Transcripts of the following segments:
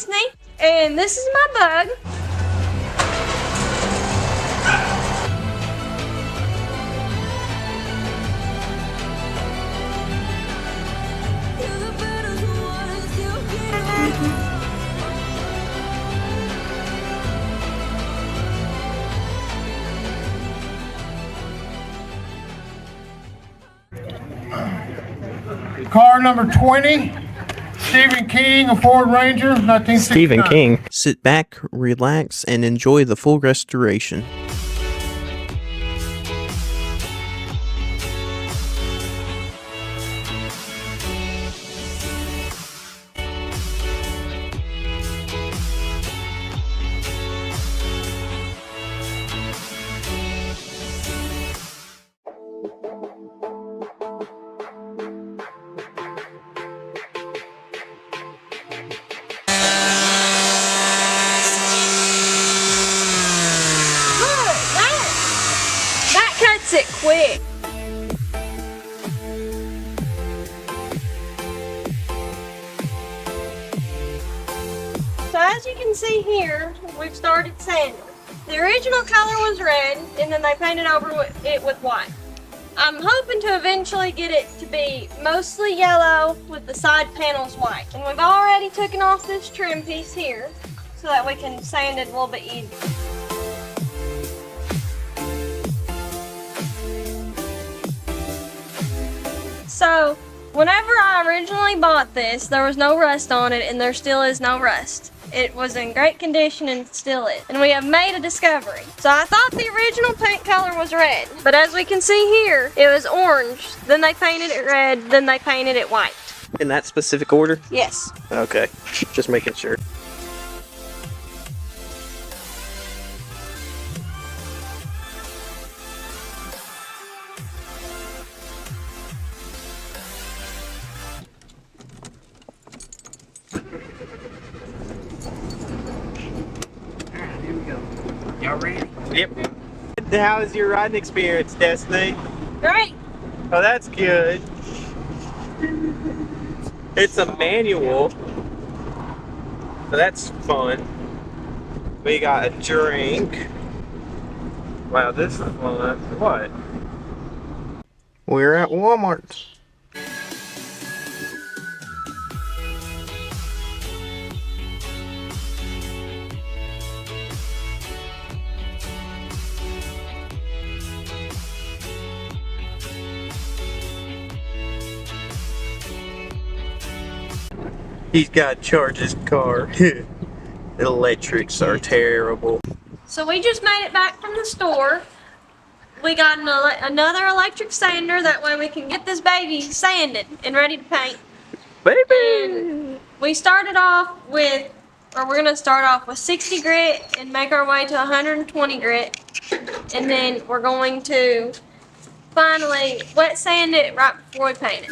Destiny, and this is my bug. Car number 20, Stephen King, a Ford Ranger, 1969. Stephen King. Sit back, relax, and enjoy the full restoration. It quick. So as you can see here, we've started sanding. The original color was red, and then they painted over it with white. I'm hoping to eventually get it to be mostly yellow with the side panels white. And we've already taken off this trim piece here so that we can sand it a little bit easier. So, whenever I originally bought this, there was no rust on it, and there still is no rust. It was in great condition and still is. And we have made a discovery. So I thought the original paint color was red, but as we can see here, it was orange. Then they painted it red, then they painted it white. In that specific order? Yes. Okay, just making sure. Y'all ready? Yep. How is your riding experience, Destiny? Great. Oh, that's good. It's a manual, so that's fun. We got a drink. Wow, this is fun. What? We're at Walmart. He's got to charge his car. The electrics are terrible. So we just made it back from the store. We got another electric sander, that way we can get this baby sanded and ready to paint. Baby! And we started off with, or we're gonna start off with 60 grit and make our way to 120 grit. And then we're going to finally wet sand it right before we paint it.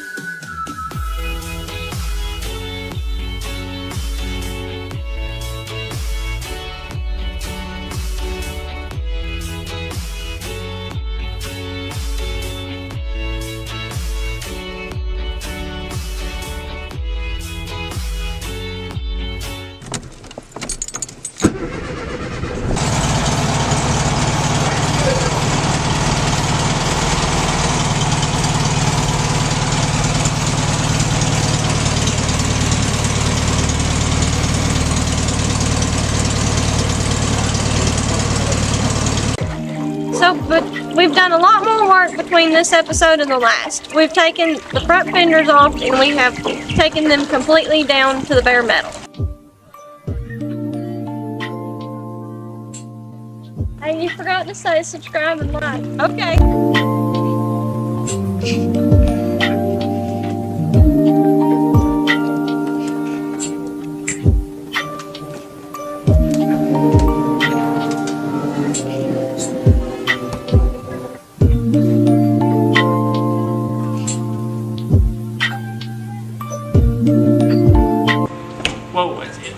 But we've done a lot more work between this episode and the last. We've taken the front fenders off and we have taken them completely down to the bare metal. Hey, you forgot to say subscribe and like. Okay. What was it?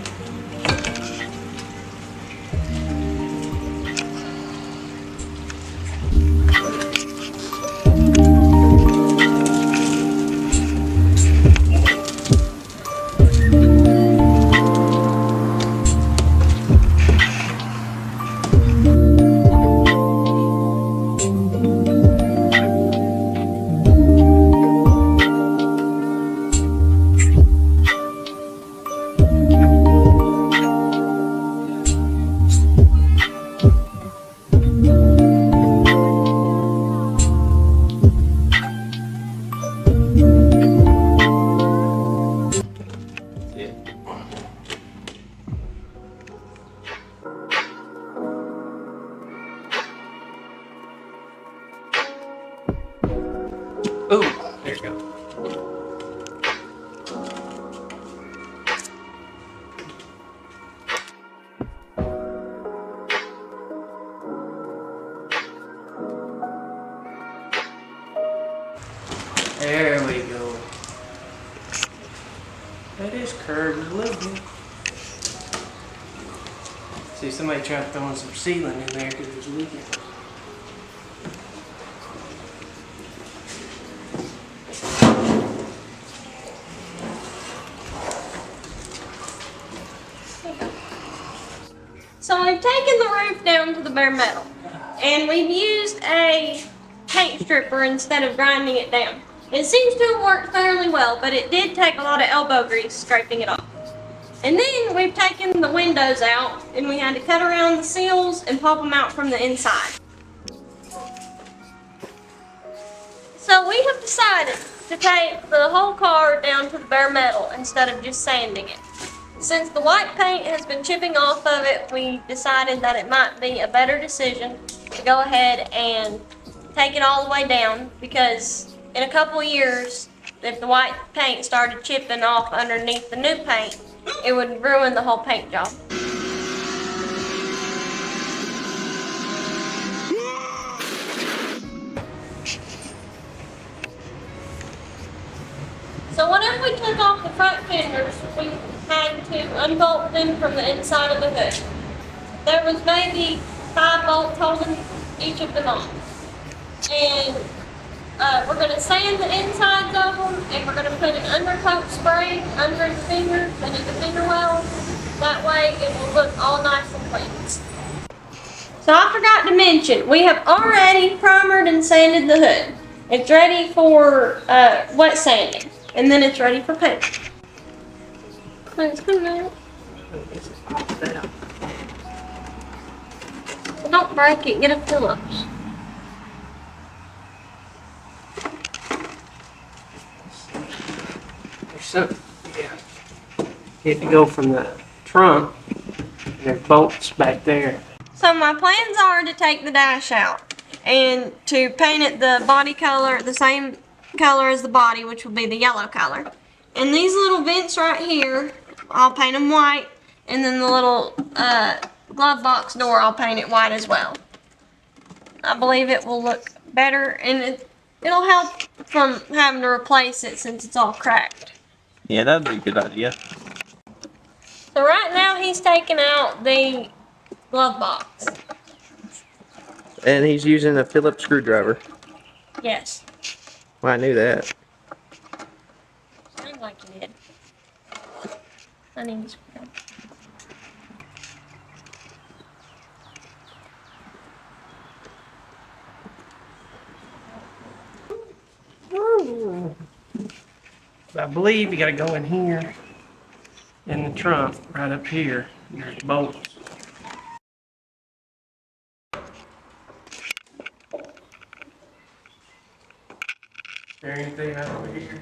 Ooh, there you go. There we go. That is curved a little bit. See, somebody tried throwing some sealant in there because it was leaking. So we've taken the roof down to the bare metal, and we've used a paint stripper instead of grinding it down. It seems to have worked fairly well, but it did take a lot of elbow grease scraping it off. And then we've taken the windows out, and we had to cut around the seals and pop them out from the inside. So we have decided to take the whole car down to the bare metal instead of just sanding it. Since the white paint has been chipping off of it, we decided that it might be a better decision to go ahead and take it all the way down, because in a couple of years, if the white paint started chipping off underneath the new paint, it would ruin the whole paint job. So whenever we took off the front fenders, we had to unbolt them from the inside of the hood. There was maybe 5 bolts holding each of them on. And we're going to sand the insides of them, and we're going to put an undercoat spray under the fingers and in the finger wells. That way it will look all nice and clean. So I forgot to mention, we have already primered and sanded the hood. It's ready for wet sanding, and then it's ready for paint. It's coming out. Don't break it, get a Phillips. So, yeah. You have to go from the trunk, and there's bolts back there. So my plans are to take the dash out and to paint it the body color, the same color as the body, which will be the yellow color. And these little vents right here, I'll paint them white, and then the little glove box door, I'll paint it white as well. I believe it will look better, and it'll help from having to replace it since it's all cracked. Yeah, that'd be a good idea. So right now he's taking out the glove box. And he's using a Phillips screwdriver. Yes. Well, I knew that. Sounds like you did. I need this. I believe you gotta go in here, in the trunk, right up here. There's bolts. Is there anything out over here?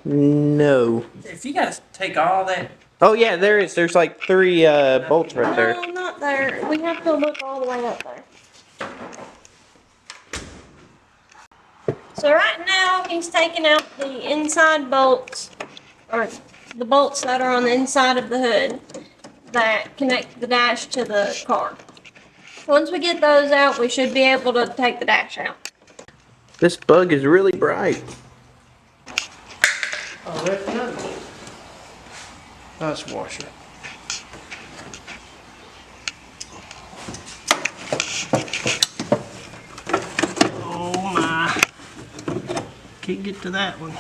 No. If you guys take all that, Oh yeah, there is. There's like 3 bolts right there. No, not there. We have to look all the way up there. So right now he's taking out the inside bolts, or the bolts that are on the inside of the hood that connect the dash to the car. Once we get those out, we should be able to take the dash out. This bug is really bright. oh, that's another one. That's washer. Oh my. Can't get to that one.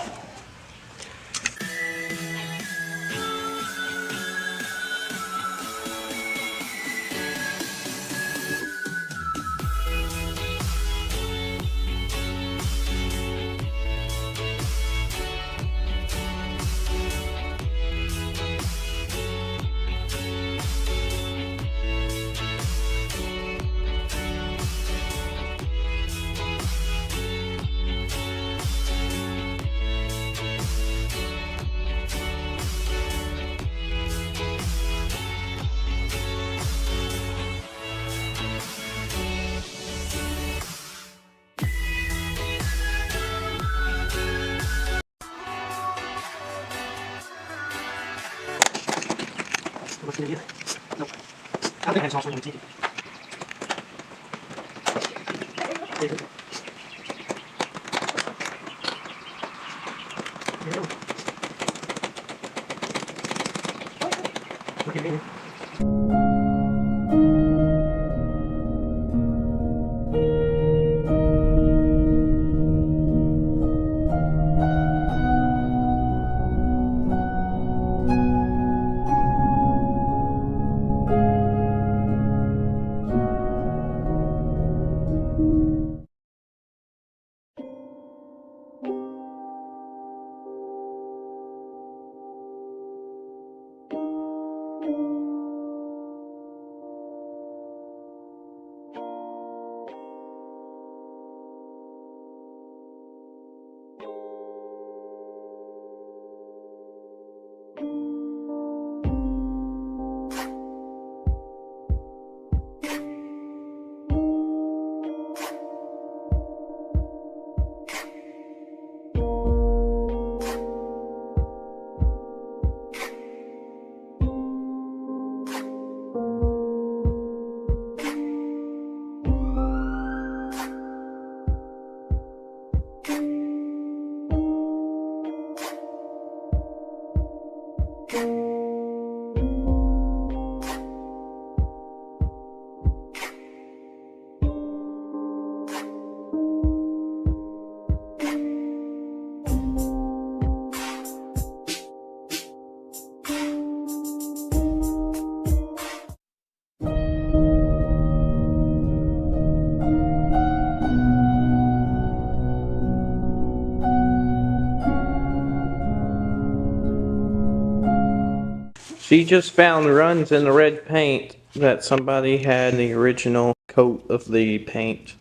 She just found runs in the red paint that somebody had the original coat of the paint.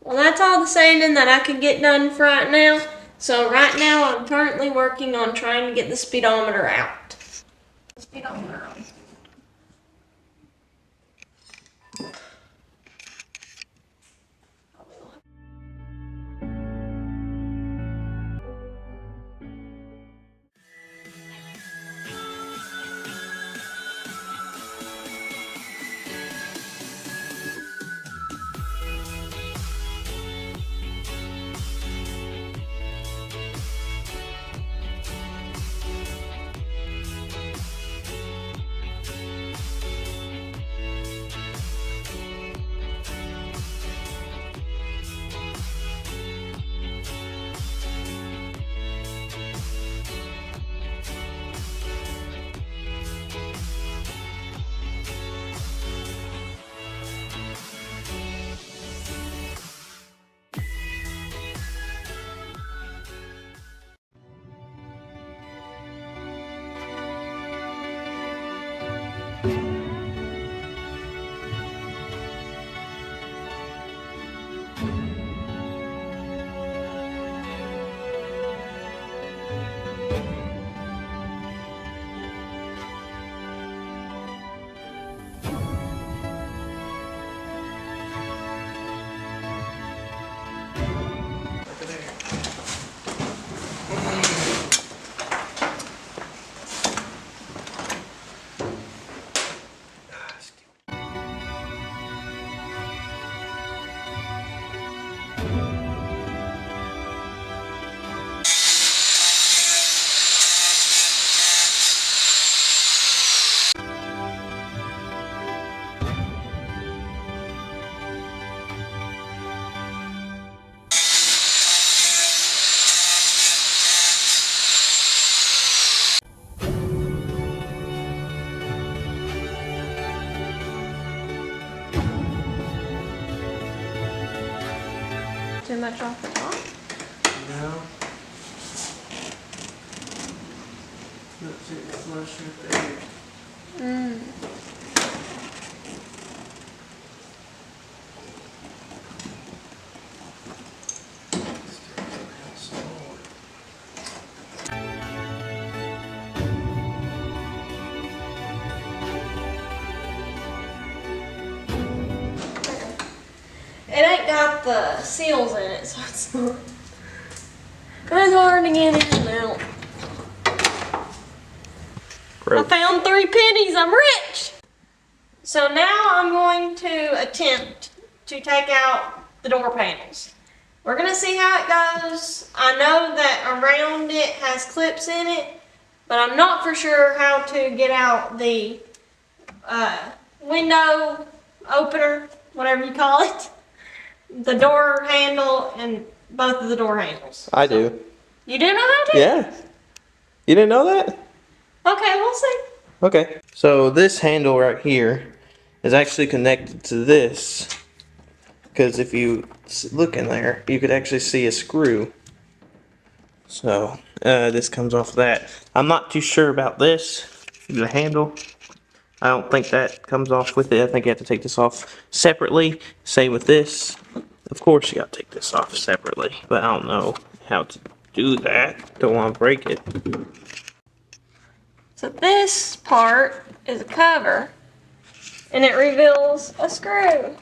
Well, that's all the sanding that I could get done for right now. So right now I'm currently working on trying to get the speedometer out. Speedometer on. Too much off the top? No. That's it, flush right there. got the seals in it, so it's hard to get in and out. I found 3 pennies. I'm rich. So now I'm going to attempt to take out the door panels. We're gonna see how it goes. I know that around it has clips in it, but I'm not for sure how to get out the window opener, whatever you call it, the door handle, and both of the door handles. I do. You do know how to? Yeah. You didn't know that? Okay, we'll see. Okay. So this handle right here is actually connected to this. Because if you look in there, you could actually see a screw. So this comes off that. I'm not too sure about this, the handle. I don't think that comes off with it. I think you have to take this off separately. Same with this. Of course you gotta take this off separately, but I don't know how to do that. Don't want to break it. So this part is a cover, and it reveals a screw.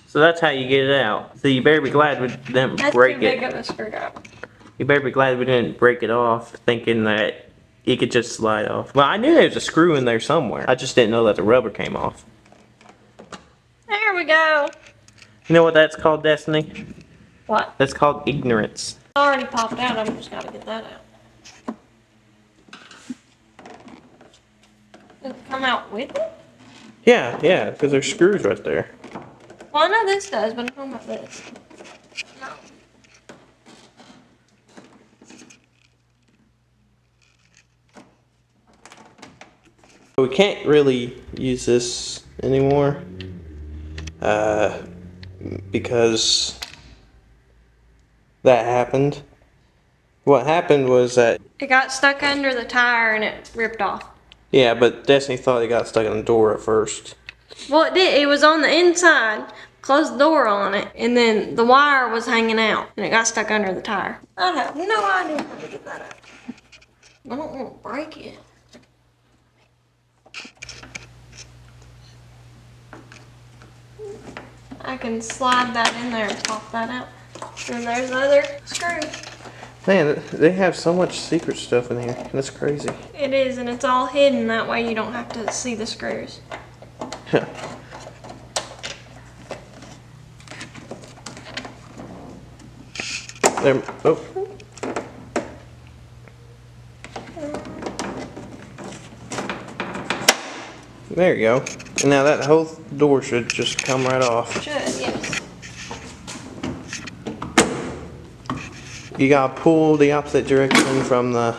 So that's how you get it out. So you better be glad we didn't That's break too big it. of a screwdriver. You better be glad we didn't break it off, thinking that it could just slide off. Well, I knew there was a screw in there somewhere. I just didn't know that the rubber came off. There we go. You know what that's called, Destiny? What? That's called ignorance. It's already popped out. I'm just gotta get that out. Does it come out with it? Yeah, because there's screws right there. Well, I know this does, but I'm talking about this. No. We can't really use this anymore because that happened. What happened was that, It got stuck under the tire and it ripped off. yeah, but Destiny thought it got stuck in the door at first. Well, it did. It was on the inside. Closed the door on it, and then the wire was hanging out, and it got stuck under the tire. I have no idea how to get that out. I don't want to break it. I can slide that in there and pop that out. And there's the other screw. Man, they have so much secret stuff in here. That's crazy. It is, and it's all hidden. That way you don't have to see the screws. There, oh. There you go. And now that whole door should just come right off. Should, yes. You gotta pull the opposite direction from the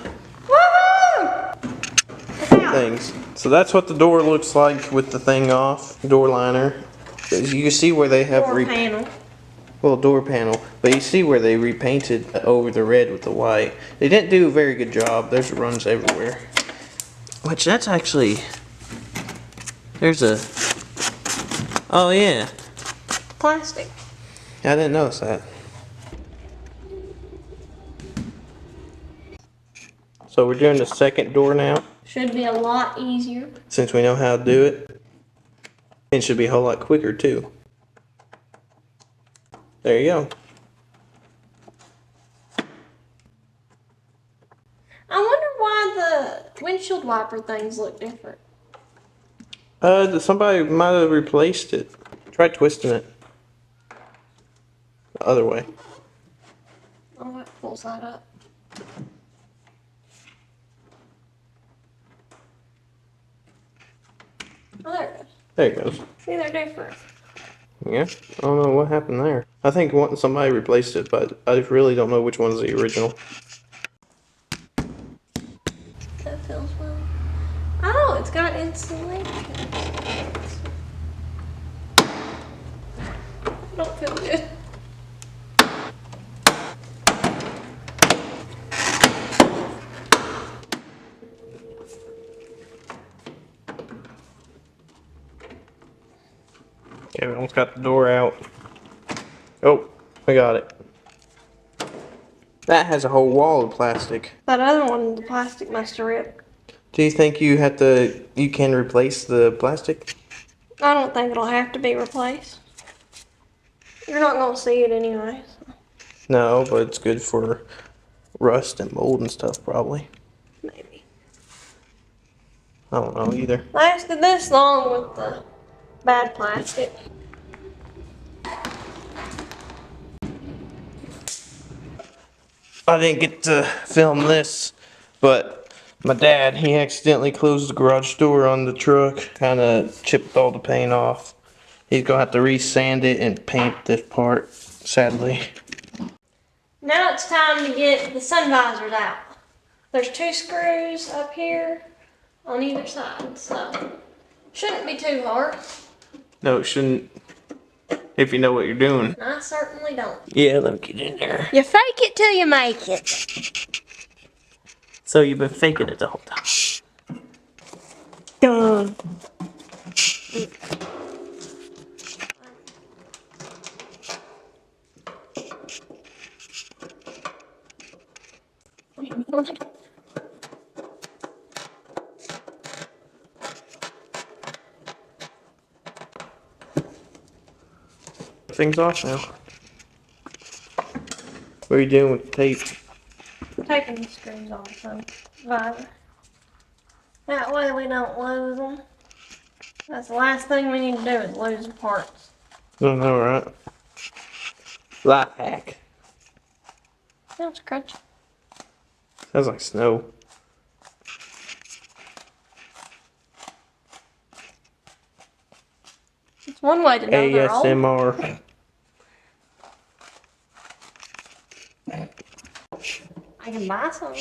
Woohoo! things. So that's what the door looks like with the thing off. Door liner. You can see where they have Door panel. well, door panel, but you see where they repainted over the red with the white. They didn't do a very good job. There's runs everywhere. Which that's actually, there's a, oh yeah, Plastic. I didn't notice that. So we're doing the second door now, Should be a lot easier. since we know how to do it. And it should be a whole lot quicker too. There you go. I wonder why the windshield wiper things look different. Somebody might have replaced it. Try twisting it. The other way. Oh, it pulls that up. Oh, there it goes. There it goes. See, they're different. Yeah, I don't know what happened there. I think somebody replaced it, but I really don't know which one's the original. That feels well. Oh, it's got insulation. I don't feel good. Okay, we almost got the door out. Oh, we got it. That has a whole wall of plastic. That other one, the plastic must have ripped. Do you think you can replace the plastic? I don't think it'll have to be replaced. You're not gonna see it anyway. No, but it's good for rust and mold and stuff, probably. Maybe. I don't know either. Lasted this long with the bad plastic. I didn't get to film this, but my dad, he accidentally closed the garage door on the truck, kind of chipped all the paint off. He's gonna have to re-sand it and paint this part, sadly. Now it's time to get the sun visors out. There's 2 screws up here on either side, so shouldn't be too hard. No, it shouldn't, if you know what you're doing. I certainly don't. Yeah, let me get in there. You fake it till you make it. So you've been faking it the whole time. Done. Things off now. What are you doing with the tape? Taking the screws off the visor. That way we don't lose them. That's the last thing we need to do is lose the parts. I don't know, right? Life hack. Sounds crunchy. Sounds like snow. It's one way to know they're old. ASMR. I can buy some.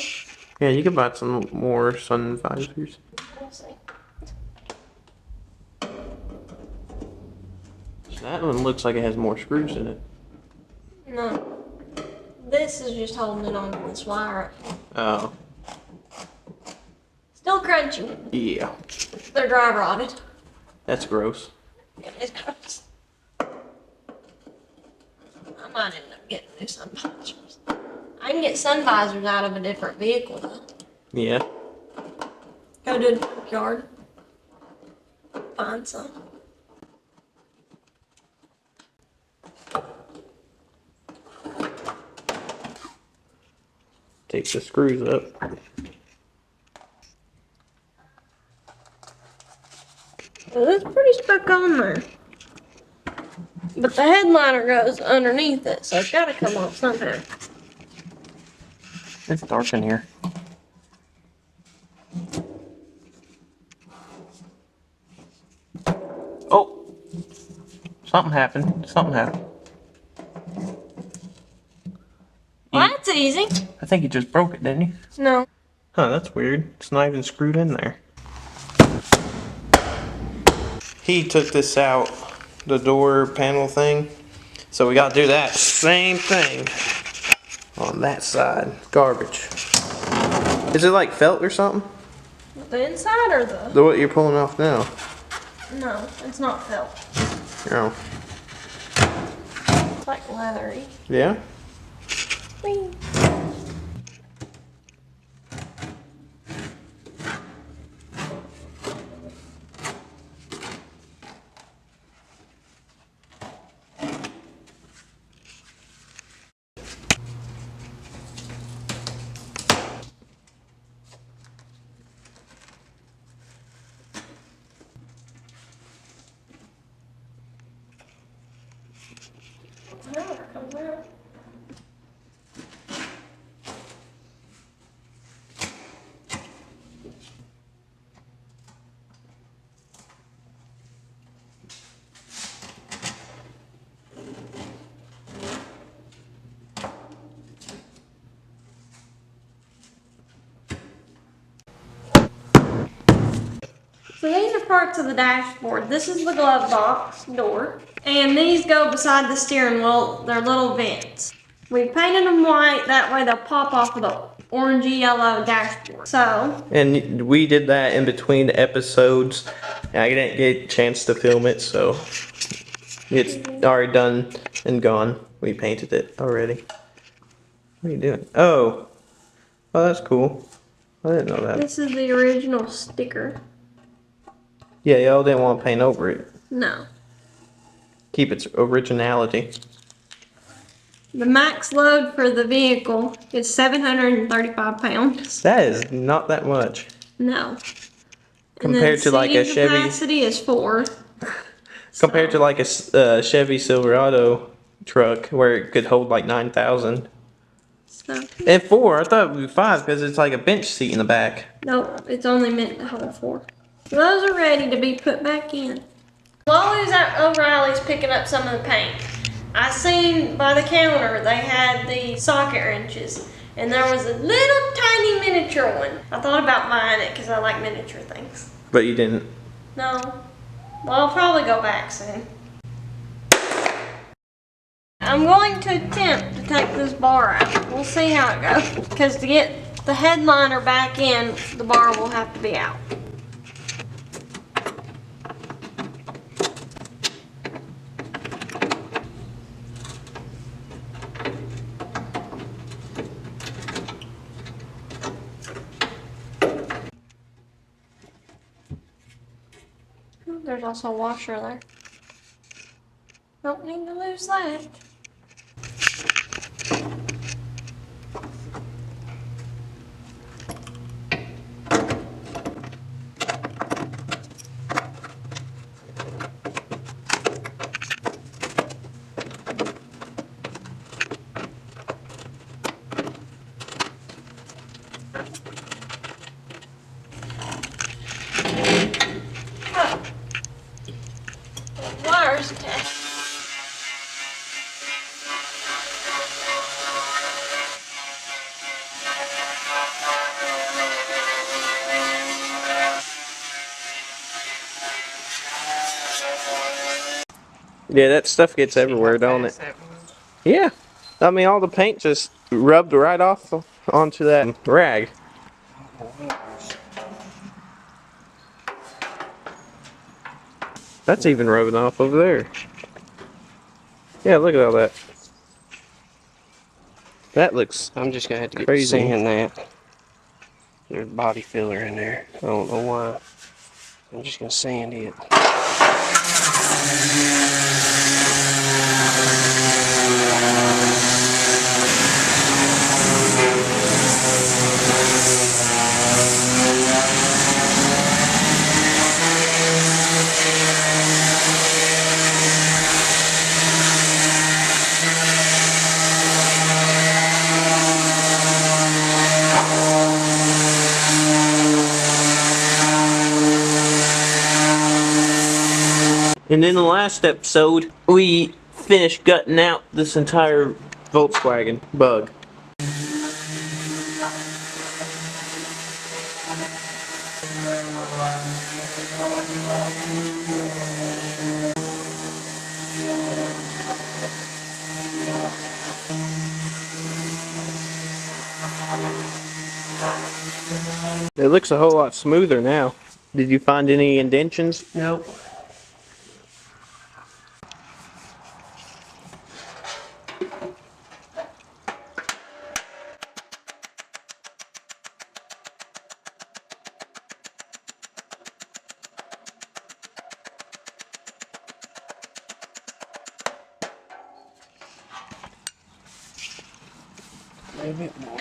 Yeah, you can buy some more sun visors. We'll see. That one looks like it has more screws in it. No. This is just holding it on to this wire. Oh, Still crunchy. yeah. They're dry rotted. That's gross. It is gross. I might end up getting new sun visors. I can get sun visors out of a different vehicle though. Yeah. Go to the junkyard. Find some. Take the screws up. Well, it's pretty stuck on there. But the headliner goes underneath it, so it's gotta come off somehow. It's dark in here. Oh! Something happened. Something happened. Well, that's easy. I think he just broke it, didn't he? No. Huh, that's weird. It's not even screwed in there. He took this out, the door panel thing. So we gotta do that same thing on that side. Garbage. Is it like felt or something? The inside or the? The what you're pulling off now? No, it's not felt. Oh. It's like leathery. Yeah? Whee. Now it comes out. So these are parts of the dashboard. This is the glove box door. And these go beside the steering wheel. They're little vents. We painted them white, that way they'll pop off of the orangey yellow dashboard. So, And we did that in between episodes. I didn't get a chance to film it, so it's already done and gone. We painted it already. What are you doing? Oh. Oh, that's cool. I didn't know that. this is the original sticker. Yeah, y'all didn't want to paint over it. No. keep its originality. The max load for the vehicle is 735 pounds. That is not that much. No. Compared to like a seating Chevy, capacity is 4. compared to like a Chevy Silverado truck where it could hold like 9,000. So, And 4, I thought it would be 5 because it's like a bench seat in the back. no, it's only meant to hold 4. So those are ready to be put back in. While I was at O'Reilly's picking up some of the paint, I seen by the counter they had the socket wrenches, and there was a little tiny miniature one. I thought about buying it because I like miniature things. But you didn't. No. Well, I'll probably go back soon. I'm going to attempt to take this bar out. We'll see how it goes. Because to get the headliner back in, the bar will have to be out. There's also a washer there. Don't need to lose that. Wires attached. Yeah, that stuff gets everywhere, don't it? Yeah. I mean, all the paint just rubbed right off onto that rag. That's even rubbing off over there. Yeah, look at all that. That looks I'm just gonna have to get crazy. sand that. There's body filler in there. I don't know why. I'm just gonna sand it. And in the last episode, we finished gutting out this entire Volkswagen bug. It looks a whole lot smoother now. Did you find any indentions? Nope. A little bit more.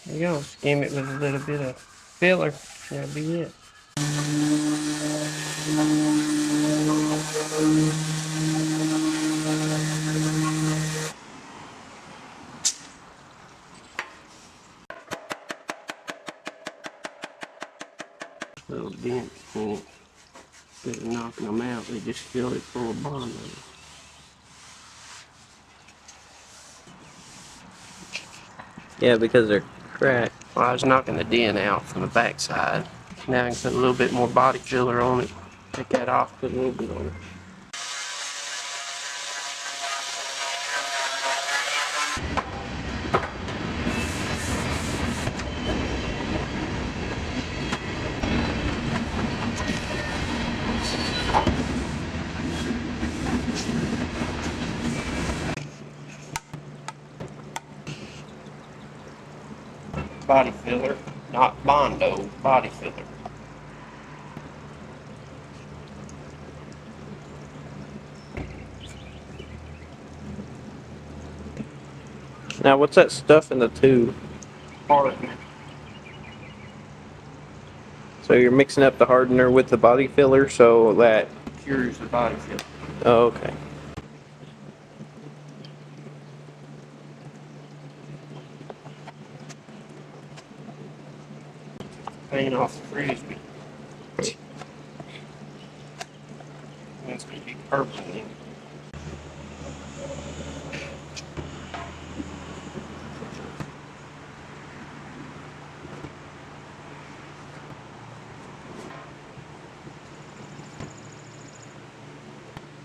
There you go. Skim it with a little bit of filler. That'll be it. Little dent in it. Instead of knocking them out, they just fill it full of bond. Yeah, because they're cracked. Well, I was knocking the dent out from the back side. Now I can put a little bit more body filler on it. Take that off, put a little bit on it. body filler, not Bondo, body filler. Now, what's that stuff in the tube? Hardener. So you're mixing up the hardener with the body filler so that... Cures the body filler. Oh, okay. Paint off the frisbee. It's going to be purple then.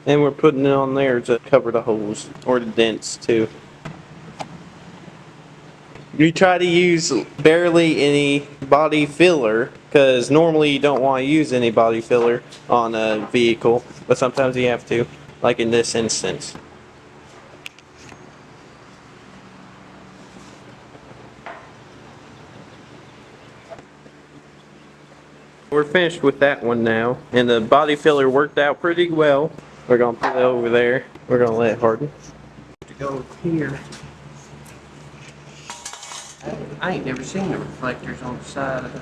And we're putting it on there to cover the holes, or the dents too. You try to use barely any body filler, because normally you don't want to use any body filler on a vehicle, but sometimes you have to, like in this instance. We're finished with that one now, and the body filler worked out pretty well. We're gonna put it over there. We're gonna let it harden. To go here. I ain't never seen the reflectors on the side of it.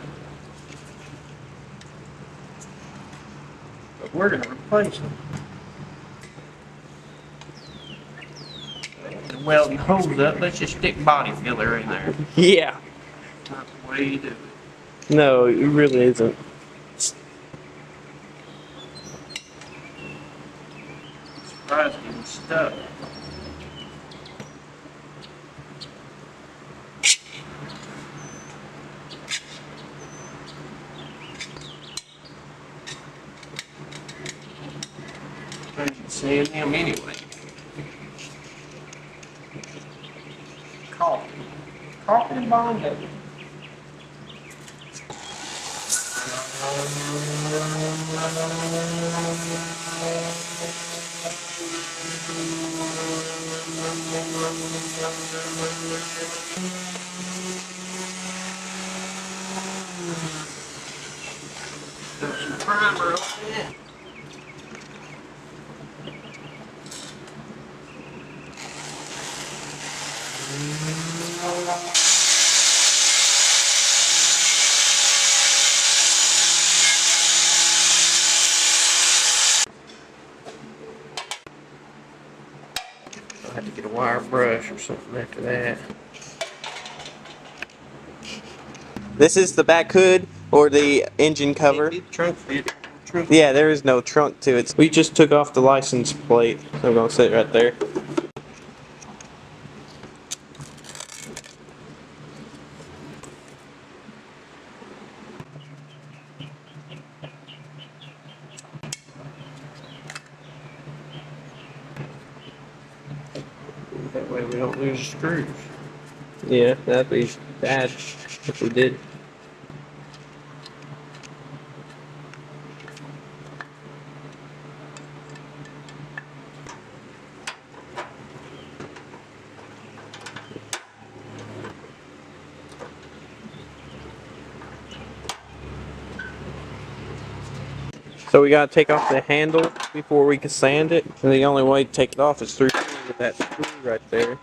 But we're going to replace them. And welding holes up, let's just stick body filler in there. Yeah. Not the way you do it. No, it really isn't. Surprised getting stuck. I should sand him anyway. Coffee. Coffee and Bondo. Put some primer on it. I'll have to get a wire brush or something after that. This is the back hood or the engine cover. Trunk fit. Trunk. Yeah, there is no trunk to it. We just took off the license plate, so I'm gonna sit right there. That way we don't lose the screws. Yeah, that'd be bad if we did. So we gotta take off the handle before we can sand it. And the only way to take it off is through with that screw right there.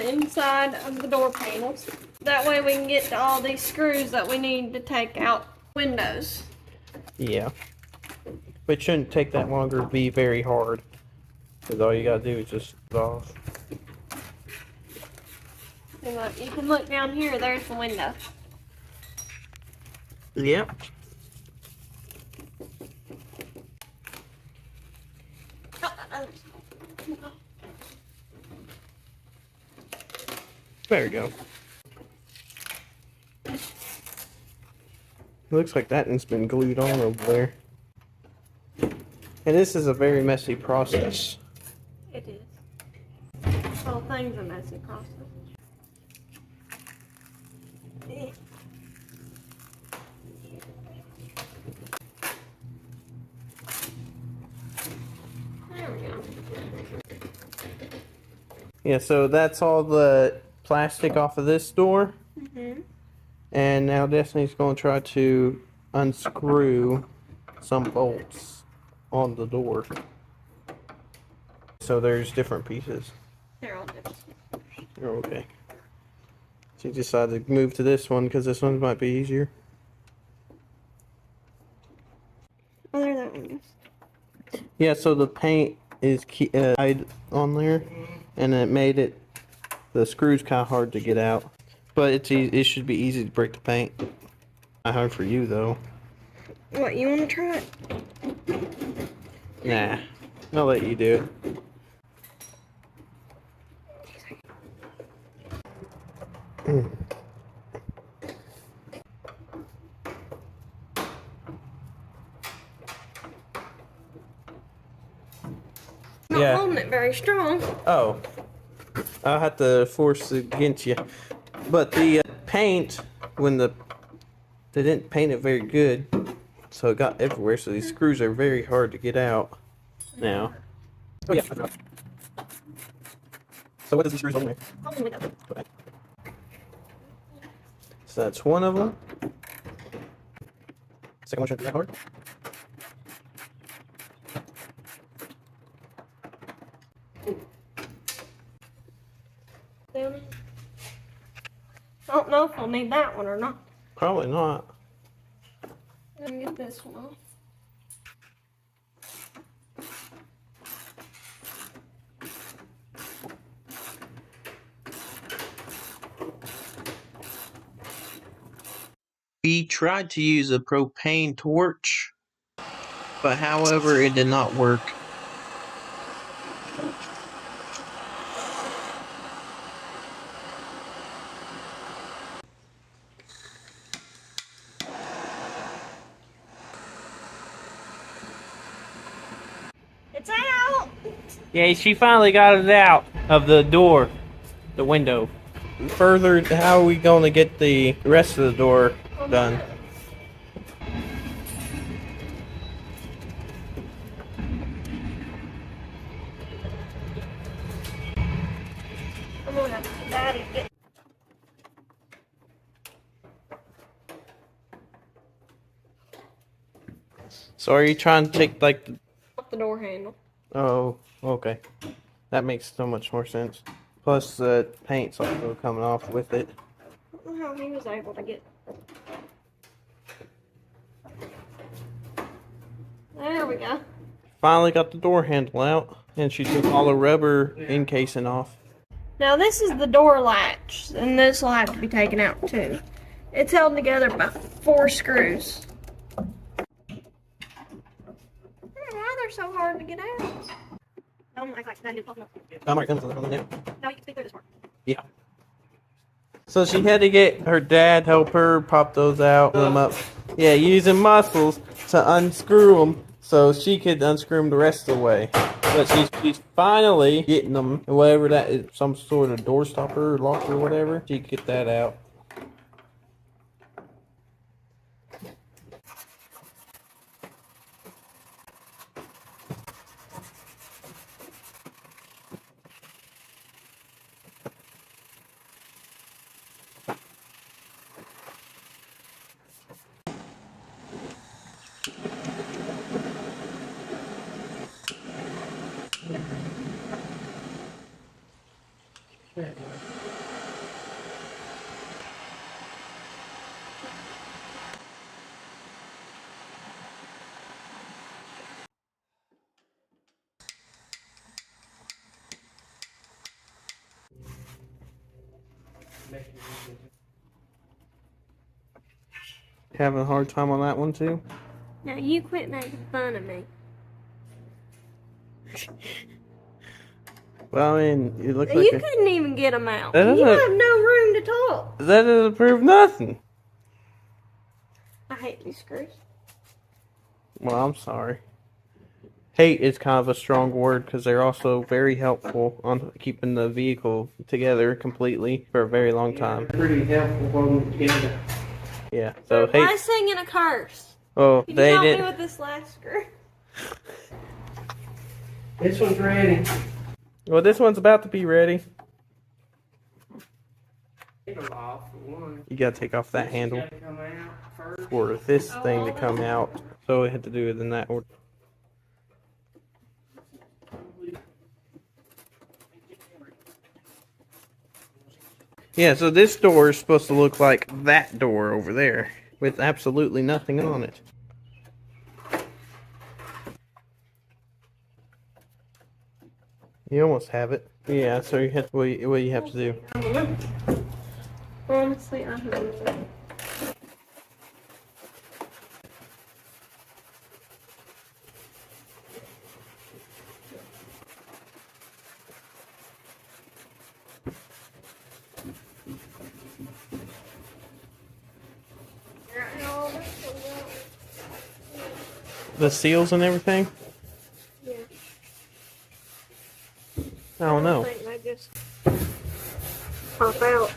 inside of the door panels. That way we can get to all these screws that we need to take out windows. Yeah. But it shouldn't take that longer to be very hard. Because all you gotta do is just off. And look, you can look down here, there's the window. Yep. There we go. Looks like that one's been glued on over there. And this is a very messy process. It is. This whole thing's a messy process. There we go. Yeah, so that's all the plastic off of this door. Mm-hmm. And now Destiny's going to try to unscrew some bolts on the door. So there's different pieces. They're all different. You're okay. She decided to move to this one because this one might be easier. Oh, there that one goes. Yeah, so the paint is tied on there, and it made it, the screws kind of hard to get out. But it should be easy to break the paint. Not hard for you though. What, you want to try it? Nah, I'll let you do it. Not holding it very strong. Oh, I'll have to force it against you. But the paint, they didn't paint it very good, so it got everywhere. So these screws are very hard to get out now. Oh yeah. So what does these screws on there? Okay. So that's one of them. Second one shouldn't be that hard. I don't know if we'll need that one or not. Probably not. Let me get this one off. We tried to use a propane torch, but however, it did not work. It's out! Yeah, she finally got it out of the door, the window. Further, how are we going to get the rest of the door done? I'm gonna have Daddy get So are you trying to take like the... off the door handle. Oh, okay. That makes so much more sense. Plus the paint's also coming off with it. I don't know how he was able to get. There we go. Finally got the door handle out, and she took all the rubber encasing off. Now this is the door latch, and this will have to be taken out too. It's held together by 4 screws. I don't know why they're so hard to get out. Don't act like that didn't pop up. I'm right, come on now. No, you can speak through this part. Yeah. So she had to get her dad help her pop those out, put them up. Yeah, using muscles to unscrew them so she could unscrew them the rest of the way. But she's finally getting them, whatever that is, some sort of door stopper or locker or whatever. She could get that out. Having a hard time on that one too? Now you quit making fun of me. Well, I mean, you look You like couldn't even get them out. That You doesn't- have no room to talk. that doesn't prove nothing. I hate these screws. Well, I'm sorry. Hate is kind of a strong word because they're also very helpful on keeping the vehicle together completely for a very long time. Pretty helpful holding it together. Yeah. So So hate. blessing and a curse. Oh, Can you they help me didn't. with this last screw? This one's ready. Well, this one's about to be ready. Take them off for one. You gotta take off that This handle gotta come out first. for this thing to come out. So we had to do it in that order. Yeah, so this door is supposed to look like that door over there with absolutely nothing on it. You almost have it. Yeah, so you have, what you have to do. Honestly, I don't know. The seals and everything? Yeah. I don't know. I think they just pop out.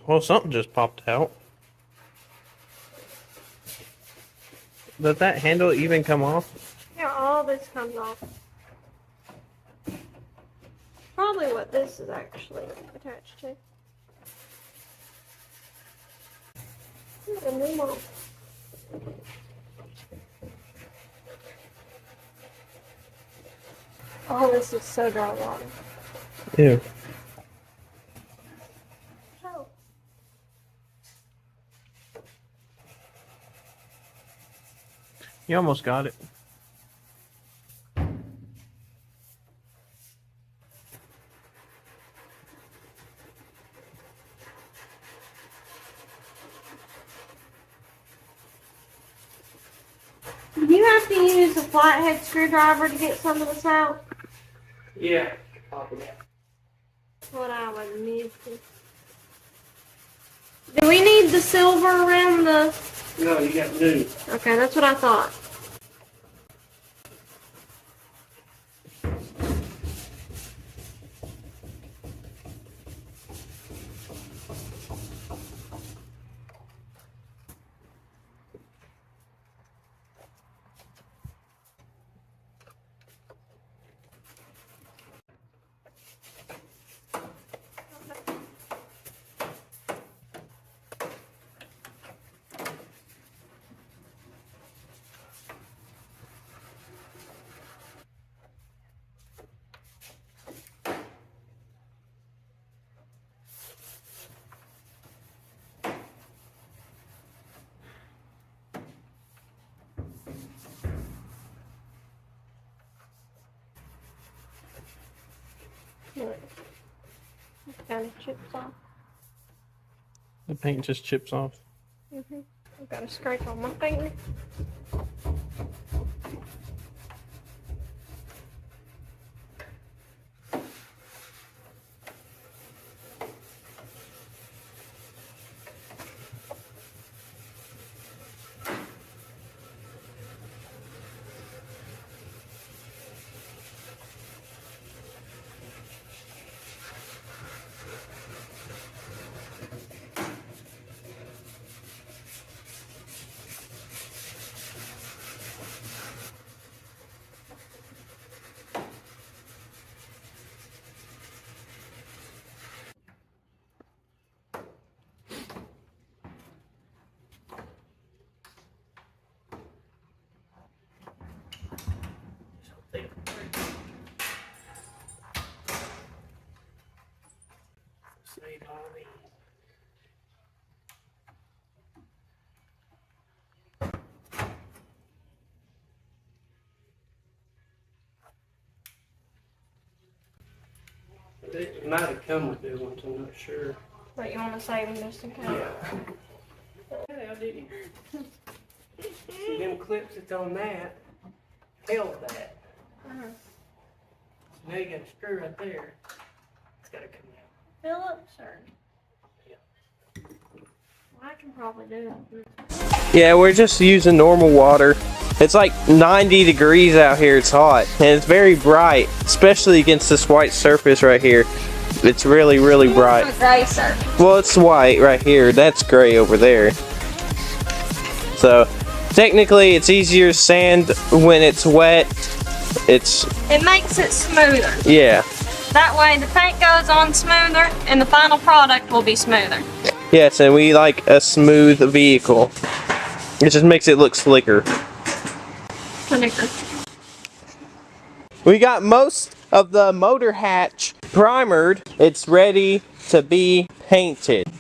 Well, something just popped out. Does that handle even come off? Yeah, all this comes off. Probably what this is actually attached to. A new one. Oh, this is so dry water. Ew. Oh. You almost got it. You have to use a flathead screwdriver to get some of this out. Yeah. Pop it out. That's what I was missing. Do we need the silver around the... No, you got new. Okay, that's what I thought. Look. It kind of chips off. The paint just chips off. I've got a scrape on my finger. Save all these. It might have come with new ones, I'm not sure. But you want to save them just in case. Hell, did you? See them clips that's on that held that. Uh-huh. So now you got a screw right there. It's gotta come out. Phillips or? Yeah. Well, I can probably do it. Yeah, we're just using normal water. It's like 90 degrees out here, it's hot. And it's very bright, especially against this white surface right here. It's really, really bright. Gray, sir. Well, it's white right here. That's gray over there. So, technically, it's easier to sand when it's wet. It makes it smoother. Yeah. That way the paint goes on smoother and the final product will be smoother. Yes, and we like a smooth vehicle. It just makes it look slicker. Slicker. We got most of the motor hatch primered. It's ready to be painted.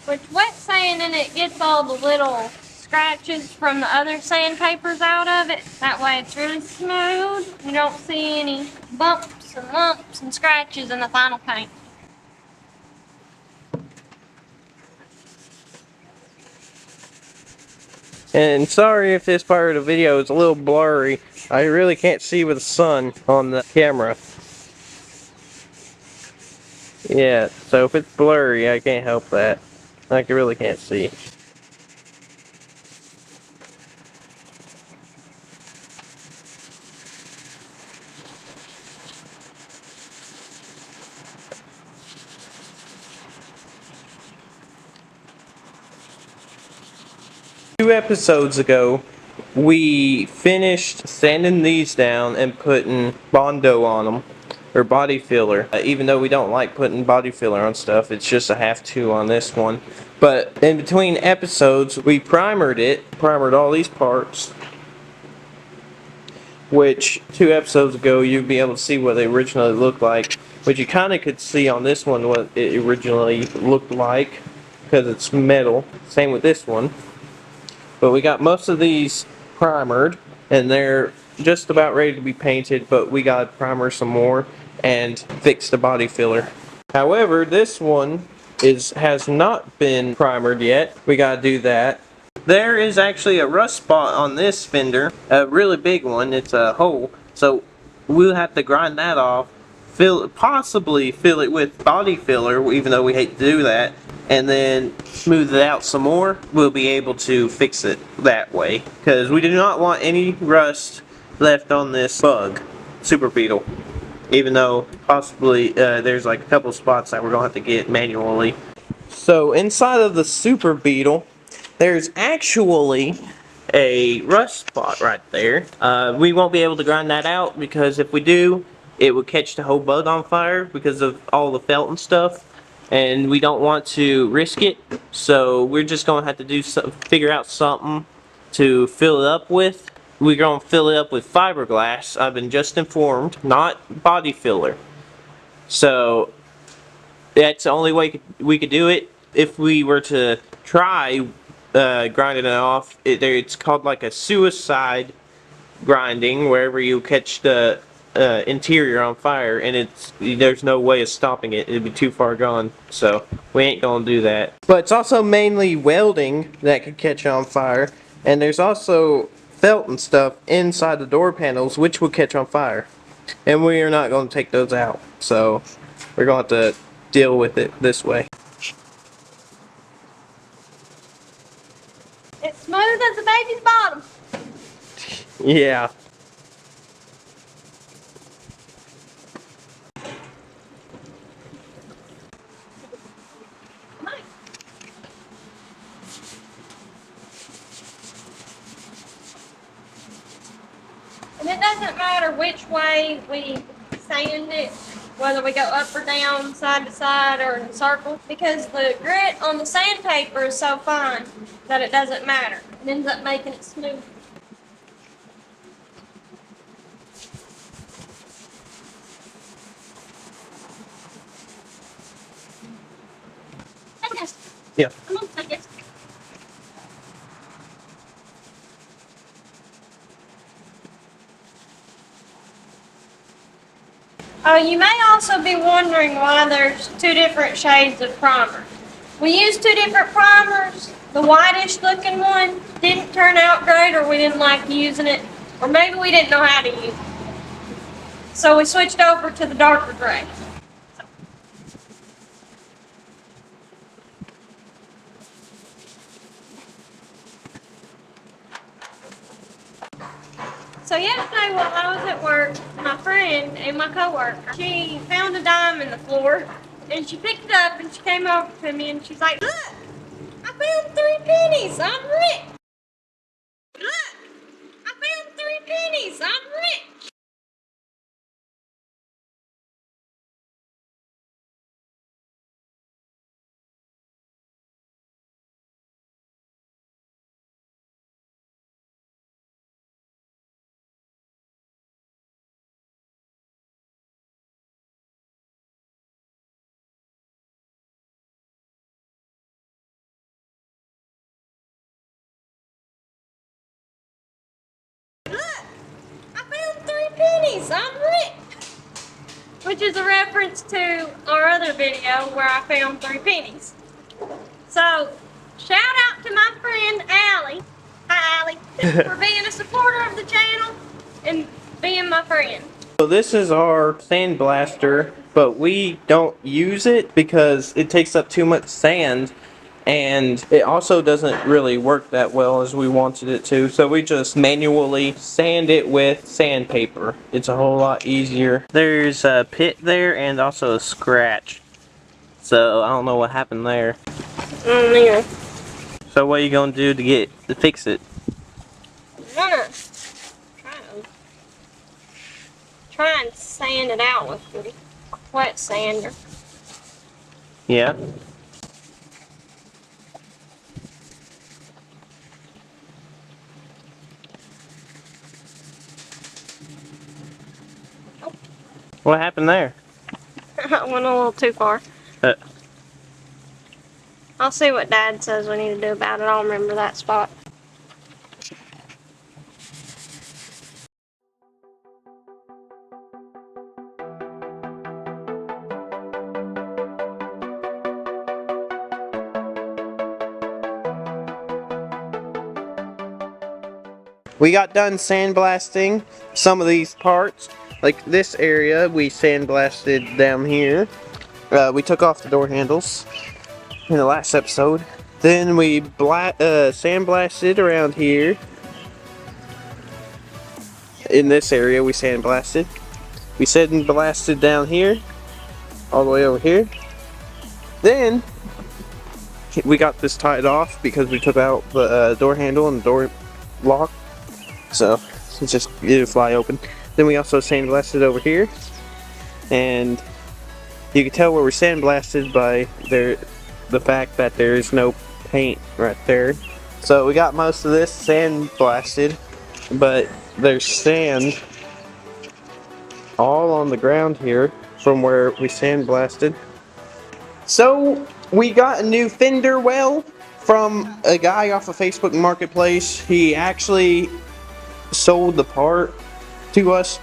With wet sanding, it gets all the little scratches from the other sandpapers out of it. That way it's really smooth. You don't see any bumps and lumps and scratches in the final paint. And sorry if this part of the video is a little blurry. I really can't see with the sun on the camera. Yeah, so if it's blurry, I can't help that. I really can't see. Two episodes ago, we finished sanding these down and putting Bondo on them, or body filler. Even though we don't like putting body filler on stuff, it's just a have to on this one. But in between episodes, we primered all these parts, which 2 episodes ago you'd be able to see what they originally looked like, which you kind of could see on this one what it originally looked like, because it's metal. Same with this one. But we got most of these primered, and they're just about ready to be painted, but we got to primer some more and fix the body filler. However, this one has not been primered yet. We got to do that. There is actually a rust spot on this fender, a really big one. It's a hole, so we'll have to grind that off, possibly fill it with body filler, even though we hate to do that, and then smooth it out some more. We'll be able to fix it that way, because we do not want any rust left on this bug, Super Beetle, even though possibly there's like a couple spots that we're going to have to get manually. So inside of the Super Beetle, there's actually a rust spot right there. We won't be able to grind that out, because if we do, it would catch the whole bug on fire because of all the felt and stuff, and we don't want to risk it. So we're just gonna have to figure out something to fill it up with. We're gonna fill it up with fiberglass. I've been just informed, not body filler. So that's the only way we could do it. If we were to try grinding it off, it's called like a suicide grinding, wherever you catch the interior on fire, and there's no way of stopping it. It'd be too far gone, so we ain't gonna do that. But it's also mainly welding that could catch on fire, and there's also felt and stuff inside the door panels which will catch on fire, and we are not going to take those out, so we're going to have to deal with it this way. It's smooth as a baby's bottom. Yeah. And it doesn't matter which way we sand it, whether we go up or down, side to side, or in a circle, because the grit on the sandpaper is so fine that it doesn't matter. It ends up making it smooth. Take this. Yeah. Come on, take this. Oh, you may also be wondering why there's two different shades of primer. We used two different primers. The whitish looking one didn't turn out great, or we didn't like using it, or maybe we didn't know how to use it. So we switched over to the darker gray. So yesterday while I was at work, my friend and my coworker, she found a dime in the floor, and she picked it up and she came over to me and she's like, "Look, I found 3 pennies. I'm rich. Look, I found 3 pennies. I'm rich." Look, I found 3 pennies. I'm rich. Which is a reference to our other video where I found 3 pennies. So, shout out to my friend Allie. Hi, Allie. For being a supporter of the channel and being my friend. So this is our sandblaster, but we don't use it because it takes up too much sand, and it also doesn't really work that well as we wanted it to. So we just manually sand it with sandpaper. It's a whole lot easier. There's a pit there and also a scratch. So I don't know what happened there. Yeah. So what are you gonna do to fix it? I'm gonna try and sand it out with the wet sander. Yeah. What happened there? I went a little too far. Uh, I'll see what Dad says we need to do about it. I'll remember that spot. We got done sandblasting some of these parts. Like this area, we sandblasted down here. We took off the door handles in the last episode. Then we sandblasted around here. In this area, we sandblasted. We sandblasted down here, all the way over here. Then we got this tied off because we took out the door handle and the door lock. So it'll fly open. Then we also sandblasted over here, and you can tell where we're sandblasted by the fact that there's no paint right there. So we got most of this sandblasted, but there's sand all on the ground here from where we sandblasted. So we got a new fender well from a guy off of Facebook Marketplace. He actually sold the part to us.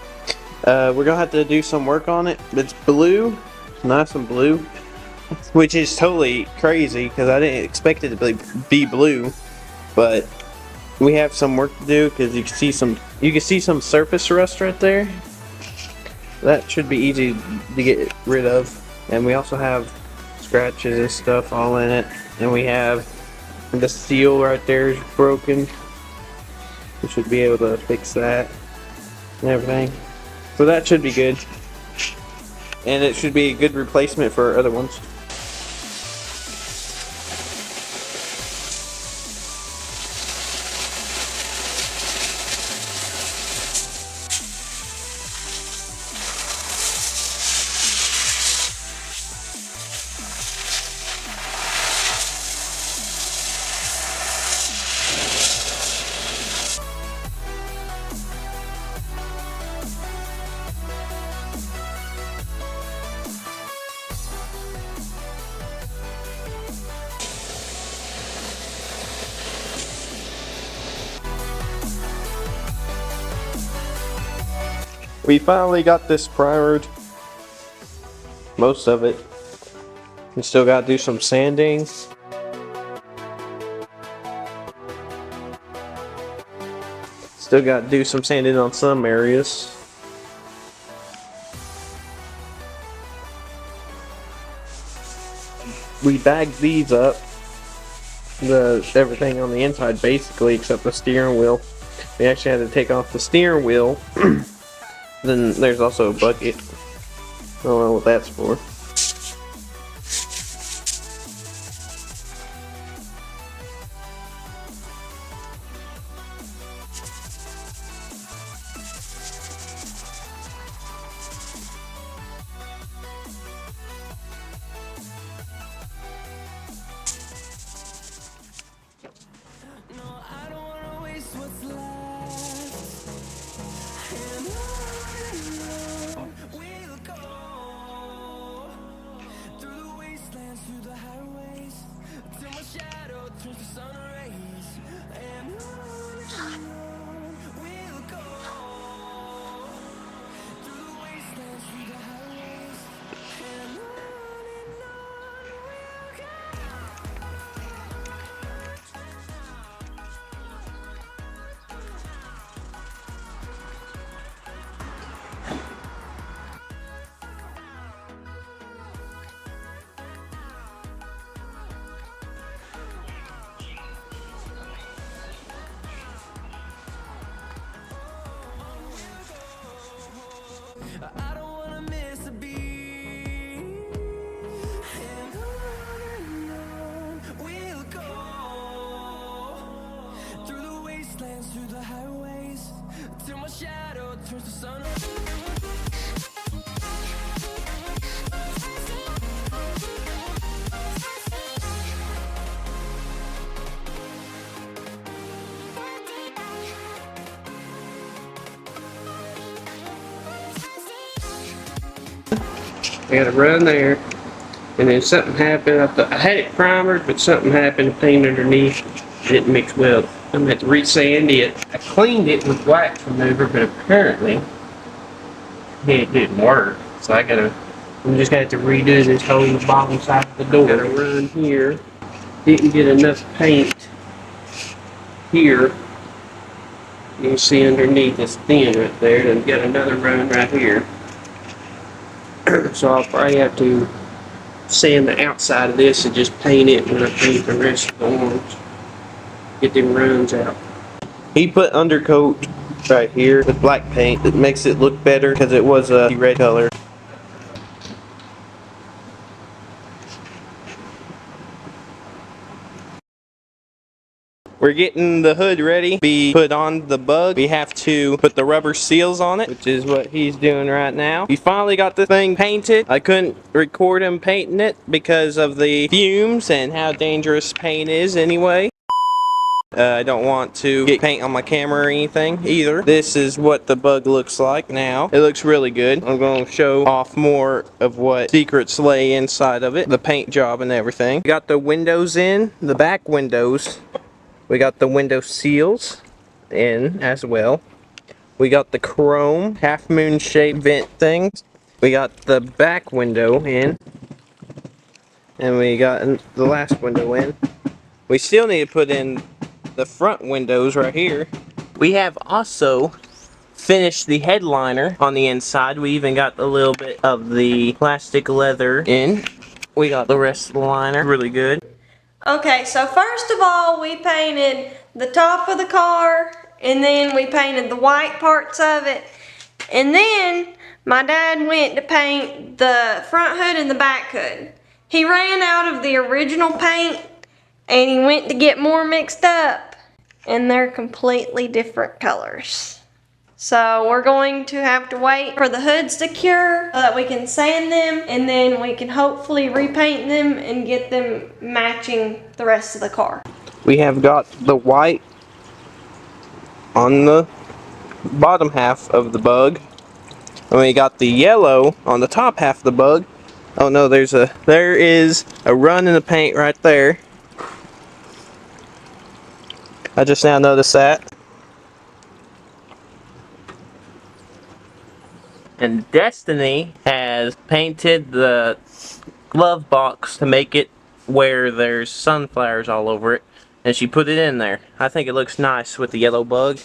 We're gonna have to do some work on it. It's blue, nice and blue, which is totally crazy because I didn't expect it to be blue. But we have some work to do because you can see some surface rust right there. That should be easy to get rid of. And we also have scratches and stuff all in it. And we have the seal right there is broken. We should be able to fix that and everything. So that should be good. And it should be a good replacement for our other ones. We finally got this primered. most of it. You still gotta do some sanding. Still gotta do some sanding on some areas. We bagged these up. Everything on the inside basically except the steering wheel. We actually had to take off the steering wheel. Then there's also a bucket. I don't know what that's for. I don't wanna miss a beat. And on we'll go through the wastelands, through the highways, till my shadow turns to sun. I got to run there, and then something happened. I had it primered, but something happened. The paint underneath didn't mix well. I'm gonna have to re-sand it. I cleaned it with wax remover, but apparently it didn't work. So I'm just gonna have to redo this whole bottom side of the door. Gotta run here. Didn't get enough paint here. You can see underneath it's thin right there. Then got another run right here. So I'll probably have to sand the outside of this and just paint it when I paint the rest of the orange. Get them runs out. He put undercoat right here with black paint that makes it look better because it was a red color. We're getting the hood ready to be put on the Bug. We have to put the rubber seals on it, which is what he's doing right now. We finally got this thing painted. I couldn't record him painting it because of the fumes and how dangerous paint is anyway. I don't want to get paint on my camera or anything either. This is what the Bug looks like now. It looks really good. I'm going to show off more of what secrets lay inside of it, the paint job and everything. We got the windows in, the back windows. We got the window seals in as well. We got the chrome half moon shaped vent things. We got the back window in. And we got the last window in. We still need to put in the front windows right here. We have also finished the headliner on the inside. We even got a little bit of the plastic leather in. We got the rest of the liner. Really good. Okay, so first of all, we painted the top of the car, and then we painted the white parts of it, and then my dad went to paint the front hood and the back hood. He ran out of the original paint, and he went to get more mixed up, and they're completely different colors. So we're going to have to wait for the hoods to cure so that we can sand them, and then we can hopefully repaint them and get them matching the rest of the car. We have got the white on the bottom half of the Bug, and we got the yellow on the top half of the Bug. Oh no, there is a run in the paint right there. I just now noticed that. And Destiny has painted the glove box to make it where there's sunflowers all over it, and she put it in there. I think it looks nice with the yellow bug.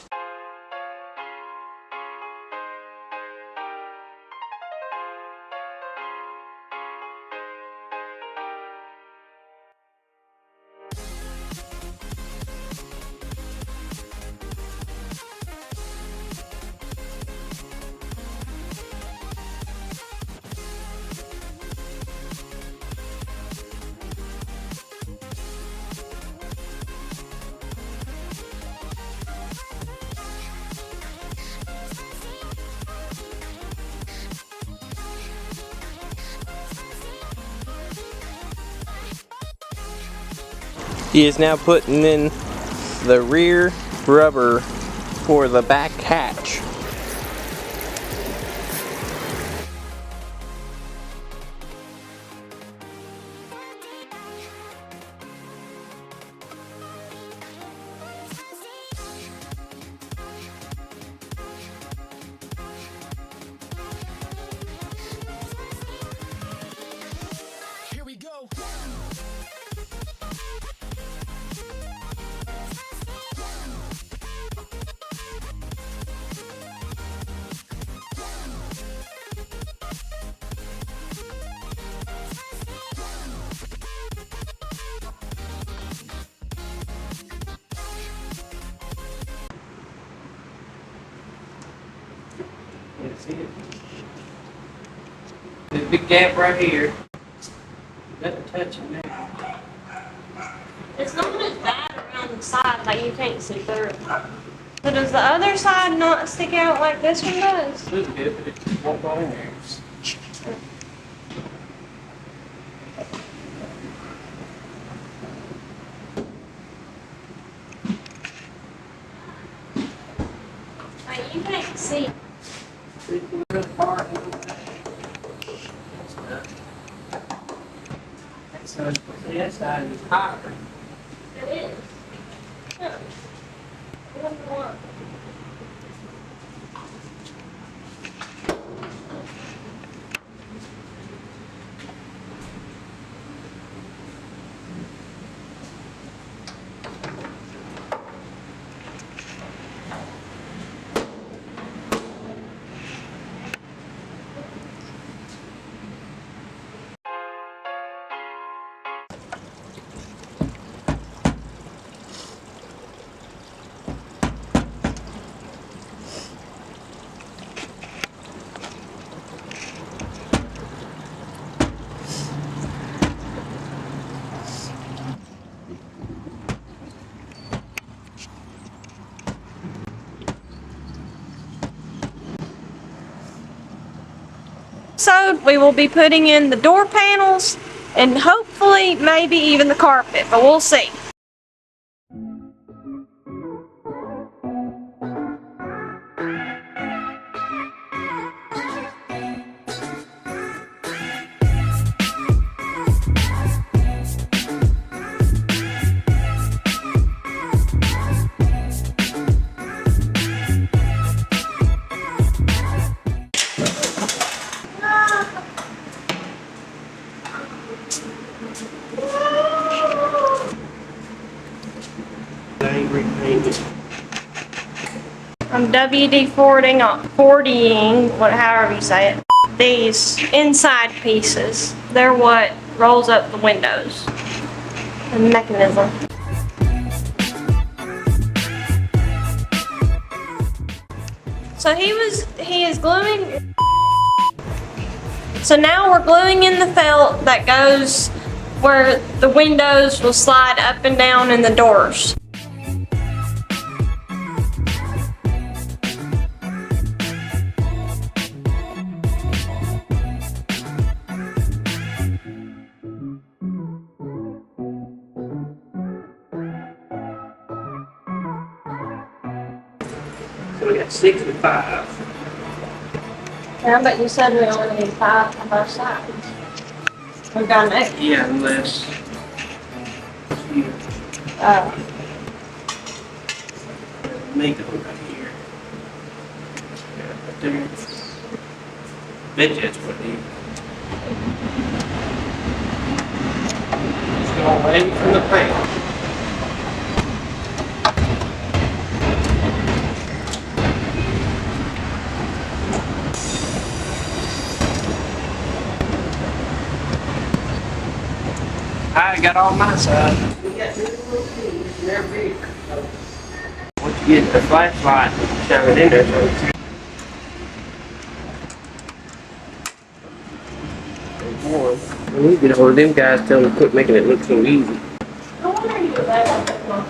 He is now putting in the rear rubber for the back hatch. Here we go. See it? There's a big gap right here. Nothing touching there. It's not as bad around the side, like you can't see through. So does the other side not stick out like this one does? A little bit, but it won't go in there. Like you can't see. Really hard. That side is higher. It is. Huh. I wonder why. So we will be putting in the door panels and hopefully maybe even the carpet, but we'll see. I'm WD-40ing, however you say it, these inside pieces. They're what rolls up the windows. The mechanism. So he is gluing. So now we're gluing in the felt that goes where the windows will slide up and down in the doors. So we got 6 and 5. Yeah, but you said we only need 5 on both sides. We've got an extra. Yeah, unless. Make it right here. Yeah, right there. Bet you that's what it is. It's going away from the pan. I got all my side. Once you get the flashlight, shine it in there. So we need to get a hold of them guys, tell them to quit making it look so easy. No wonder you were there all that long.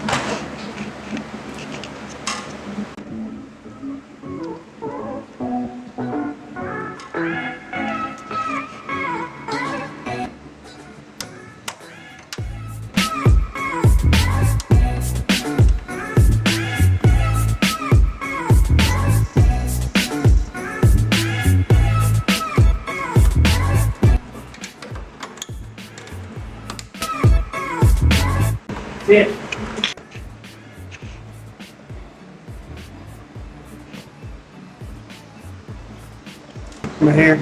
Yeah. My hair.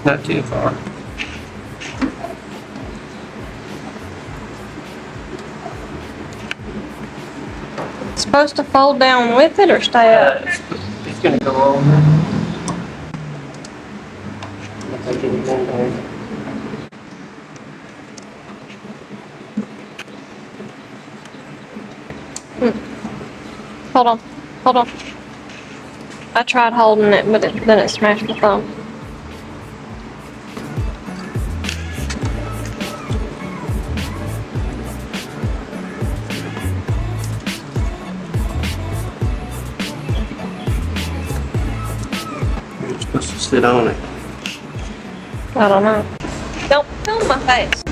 Not too far. It's supposed to fold down with it or stay up? It's gonna go over. I think it's going down. Hold on, hold on. I tried holding it, but then it smashed the phone. You're supposed to sit on it. I don't know. Don't film my face.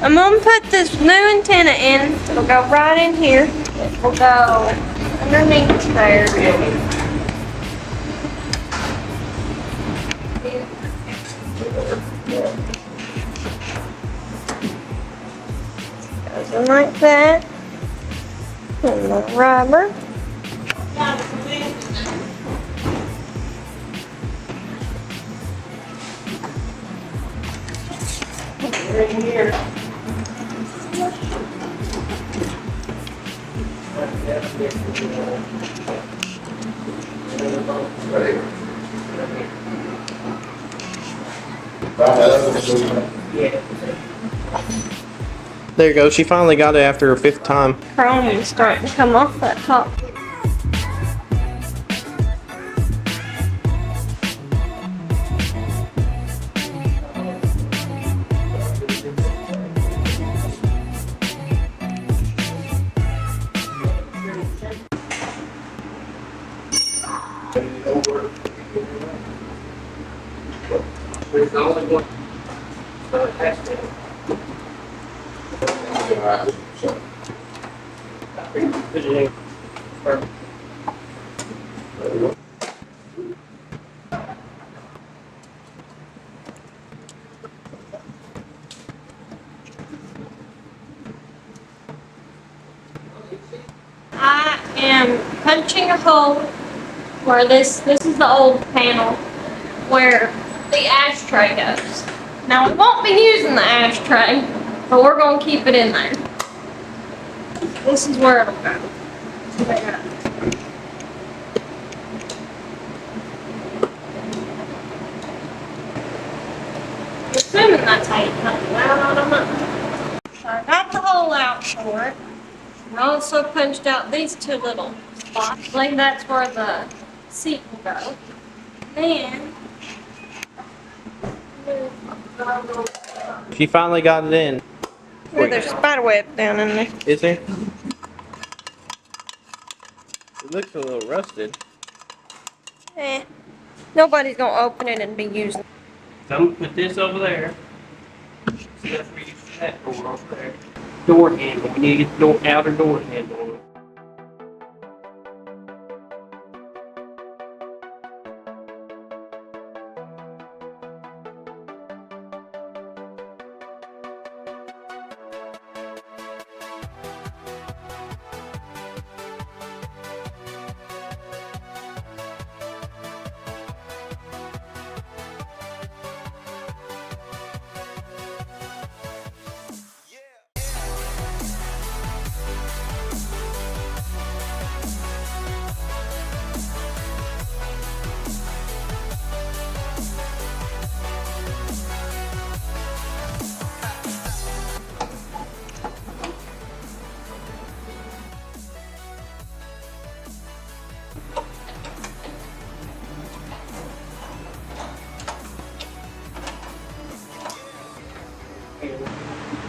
I'm gonna put this new antenna in. It'll go right in here. It will go underneath there. Goes in like that. And the rubber. In here. There you go. She finally got it after her 5th time. Chrome is starting to come off that top. There's the only one. So it has to. Put it in. Perfect. I am punching a hole where this is the old panel where the ashtray goes. Now we won't be using the ashtray, but we're gonna keep it in there. This is where it'll go. There. Assuming that's how you cut it out, I don't know. So I got the hole out for it. I also punched out these 2 little spots. I believe that's where the seat will go. Then, She finally got it in. there's spider web down in there. Is there? It looks a little rusted. Nobody's gonna open it and be using it. So I'm gonna put this over there. So that's where you put that door over there. Door handle. We need to get the door, outer door handle on it.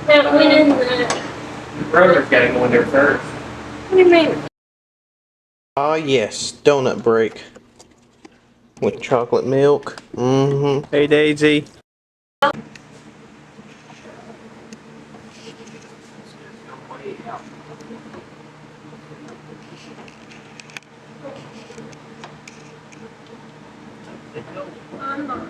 That went in the. Your brother's got to go in there first. What do you mean? Ah, yes, donut break with chocolate milk. Mm-hmm. Hey, Daisy. I'm not.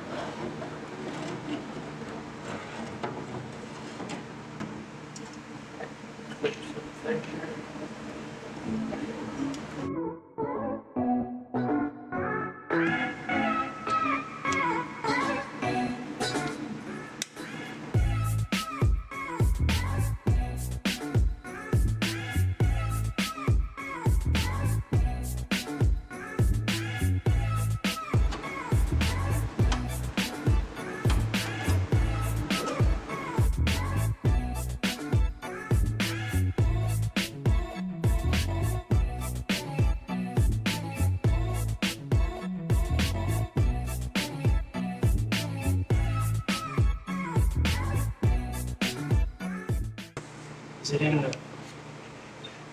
Is it in the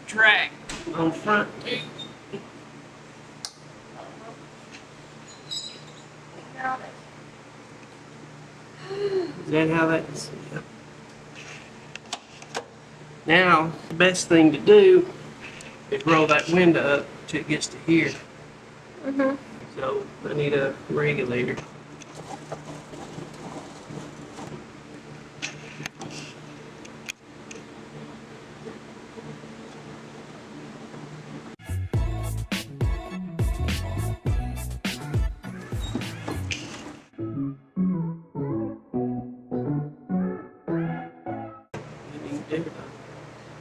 track on front? Is that how that's? Yeah. Now, the best thing to do is roll that window up till it gets to here. Mhm. So I need a regulator.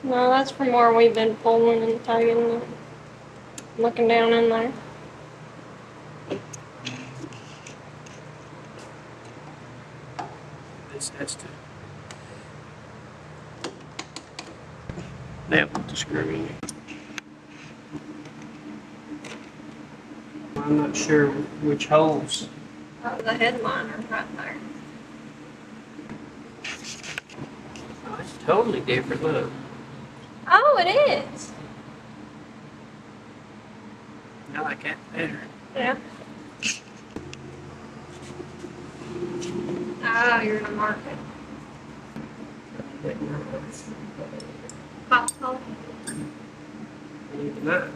No, that's from where we've been pulling and tugging and looking down in there. This has to. That with the screw in it. I'm not sure which holes. Oh, the headliner's right there. Oh, it's totally different. Look. Oh, it is. I like that better. Yeah. Oh, you're gonna mark it. Hot color. Even that.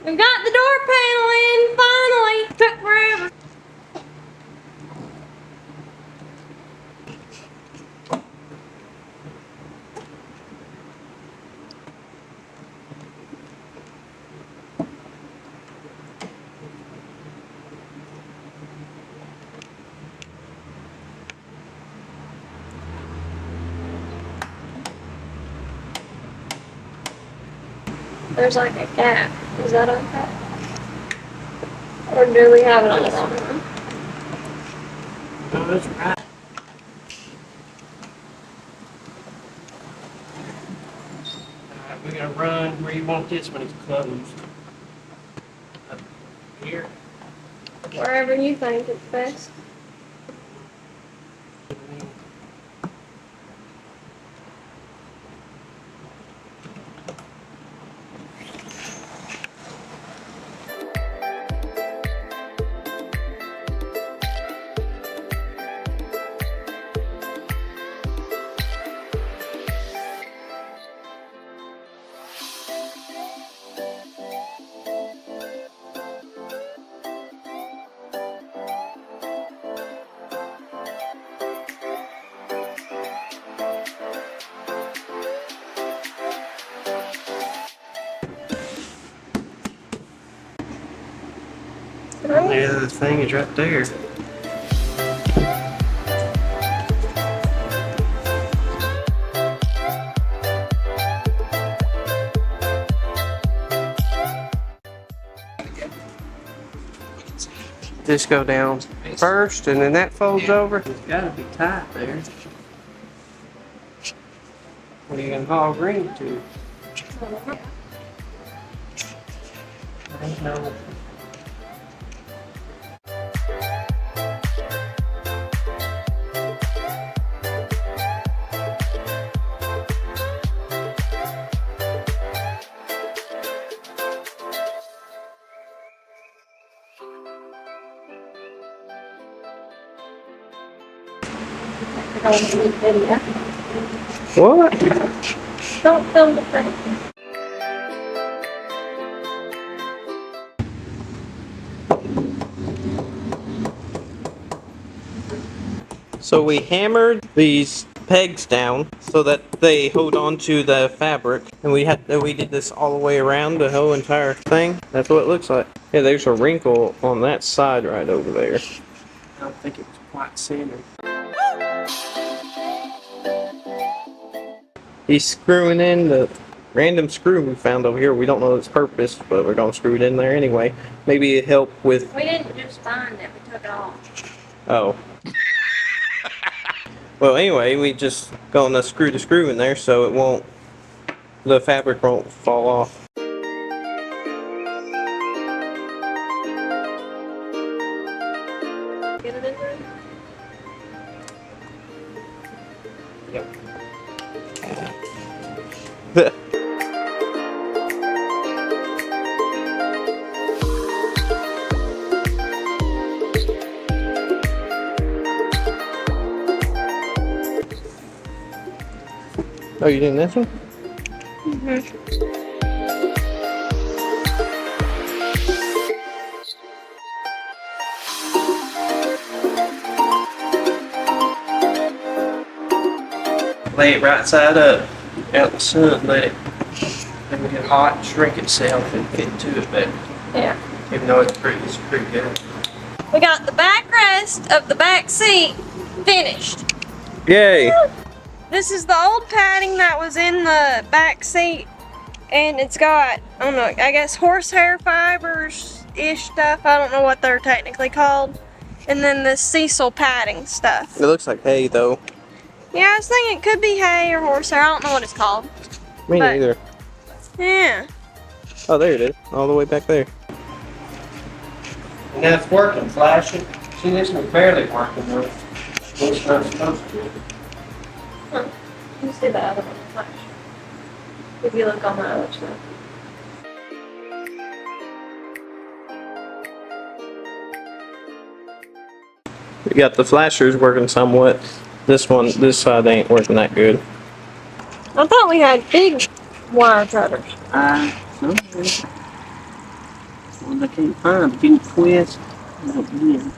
We've got the door panel in, finally. Took forever. There's like a gap. Is that okay? Or do we have it on the wrong one? No, that's right. Alright, we're gonna run where you want this when it's closed. Up here. Wherever you think it's best. The other thing is right there. this go down first, and then that folds over. It's gotta be tight there. What are you gonna haul green to? I don't know. What? Don't film the thing. So we hammered these pegs down so that they hold on to the fabric, and we did this all the way around the whole entire thing. That's what it looks like. Yeah, there's a wrinkle on that side right over there. I don't think it was quite centered. He's screwing in the random screw we found over here. We don't know its purpose, but we're gonna screw it in there anyway. Maybe it help with. We didn't just find it, we took it off. Oh. Well, anyway, we just gonna screw the screw in there so it won't, the fabric won't fall off. Get it in there? Oh, you doing this one? Lay it right side up out in the sun, let it get hot and shrink itself and fit to it better. Yeah. Even though it's pretty good. We got the backrest of the back seat finished. Yay! This is the old padding that was in the back seat, and it's got, I don't know, I guess horsehair fibers-ish stuff. I don't know what they're technically called. And then the Cecil padding stuff. It looks like hay though. Yeah, I was thinking it could be hay or horsehair. I don't know what it's called. Me But- neither. Yeah. Oh, there it is. All the way back there. And now it's working, flashing. See, this one's barely working though. It's not supposed to. Let's do the other one flash. If you look on the other side. We got the flashers working somewhat. This side ain't working that good. I thought we had big wire cutters. Somewhere. Well, I can't find them. Can you twist? Yeah.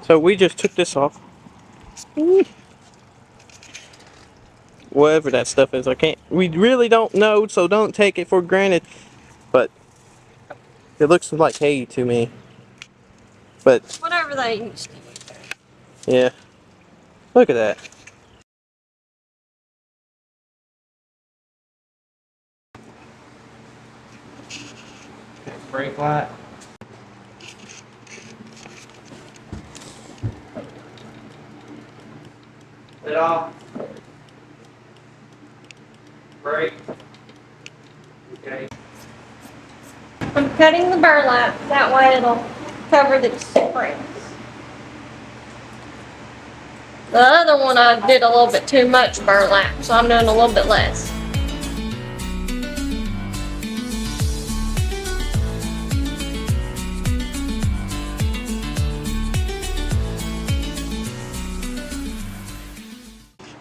So we just took this off. Whatever that stuff is, we really don't know, so don't take it for granted. But it looks like hay to me. But Whatever they used to use. yeah, look at that. Brake light. It off. Break. Okay. I'm cutting the burlap, that way it'll cover the springs. The other one I did a little bit too much burlap, so I'm doing a little bit less.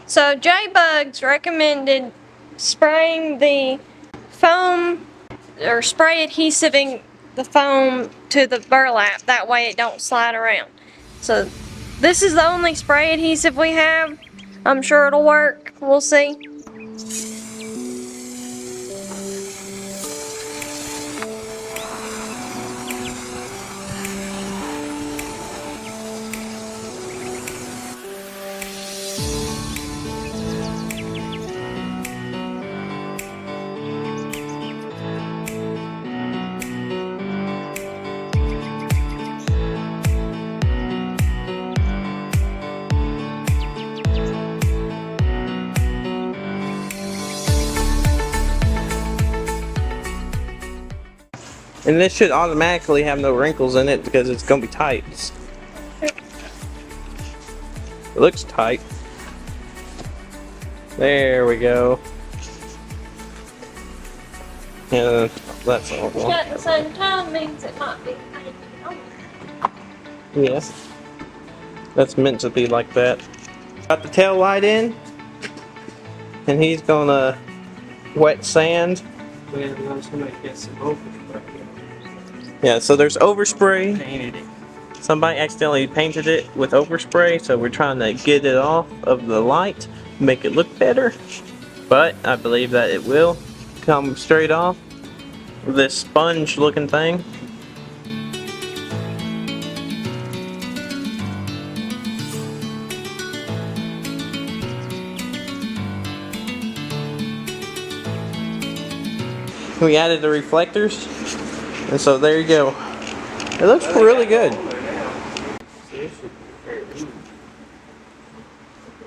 So J-Bugs recommended spraying the foam or spray adhesiving the foam to the burlap, that way it don't slide around. So this is the only spray adhesive we have. I'm sure it'll work, we'll see. And this should automatically have no wrinkles in it because it's gonna be tight. It looks tight. There we go. Yeah, that's all. At the same time means it might be painted on. Yes. That's meant to be like that. Got the tail light in. And he's gonna wet sand. Well, somebody gets some overspray. Yeah, so there's overspray. Painted it. Somebody accidentally painted it with overspray, so we're trying to get it off of the light, make it look better. But I believe that it will come straight off with this sponge looking thing. We added the reflectors, and so there you go. It looks really good.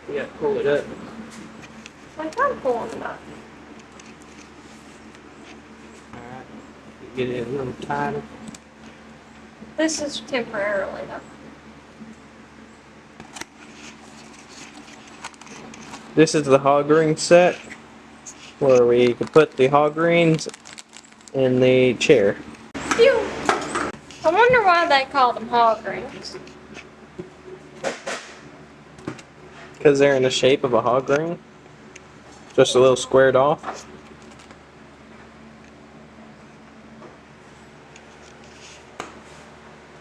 You got to pull it up. I can pull it up. Alright. Get it a little tighter. This is temporarily though. This is the hog ring set, where we can put the hog rings in the chair. Phew. I wonder why they call them hog rings. Because they're in the shape of a hog ring. Just a little squared off.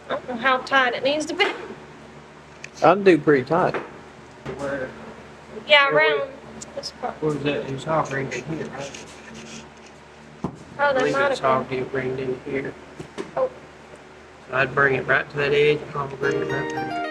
I don't know how tight it needs to be. I'd do pretty tight. Where, Yeah, around this part. where's that? There's hog ring in here, right? Oh, I they believe might it's have hog deal ringed in here. Oh. So I'd bring it right to that edge and hog ring it right there.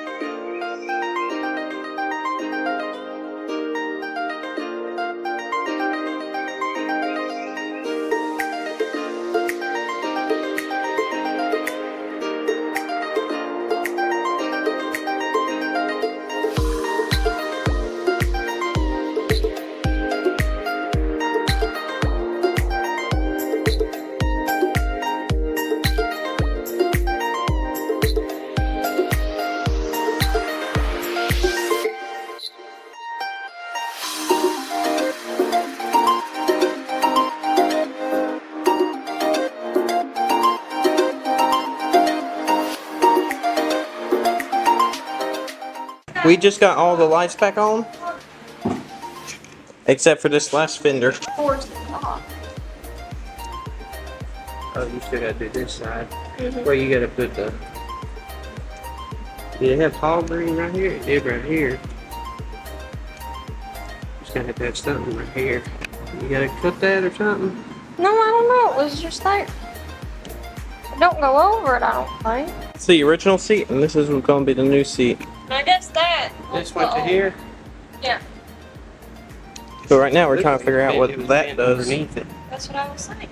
We just got all the lights back on, except for this last fender. Towards the top. Oh, you still gotta do this side. Mhm. Well, you gotta put the. Did it have hog ring right here? It did right here. Just gotta have something right here. You gotta cut that or something? No, I don't know. It was just there. It don't go over it, I don't think. It's the original seat, and this is going to be the new seat. I guess that. This went to here? Yeah, So right now we're trying to figure out what It was that bent does. underneath it. that's what I was saying.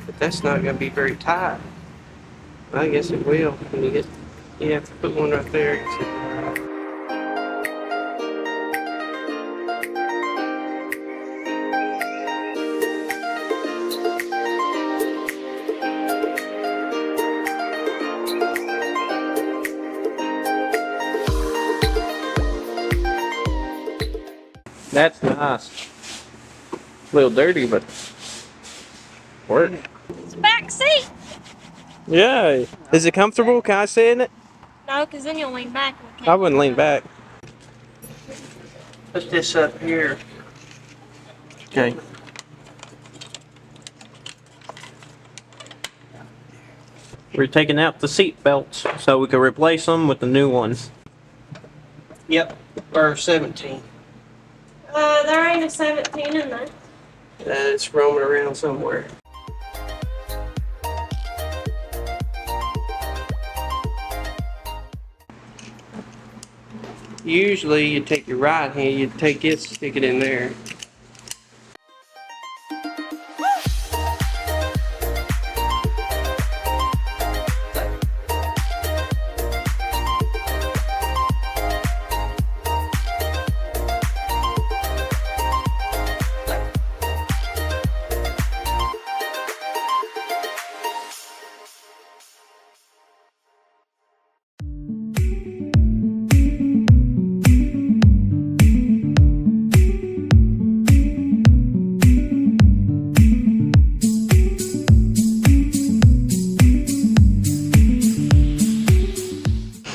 But that's not gonna be very tight. I guess it will when you get. You have to put one right there. That's nice. A little dirty, but work. It's a back seat. Yeah. Is it comfortable? Can I sit in it? No, because then you'll lean back. I wouldn't lean back. Put this up here. Okay. We're taking out the seat belts so we can replace them with the new ones. Yep, or 17. There ain't a 17 in there. It's roaming around somewhere. Usually you take your right hand, you take it, stick it in there.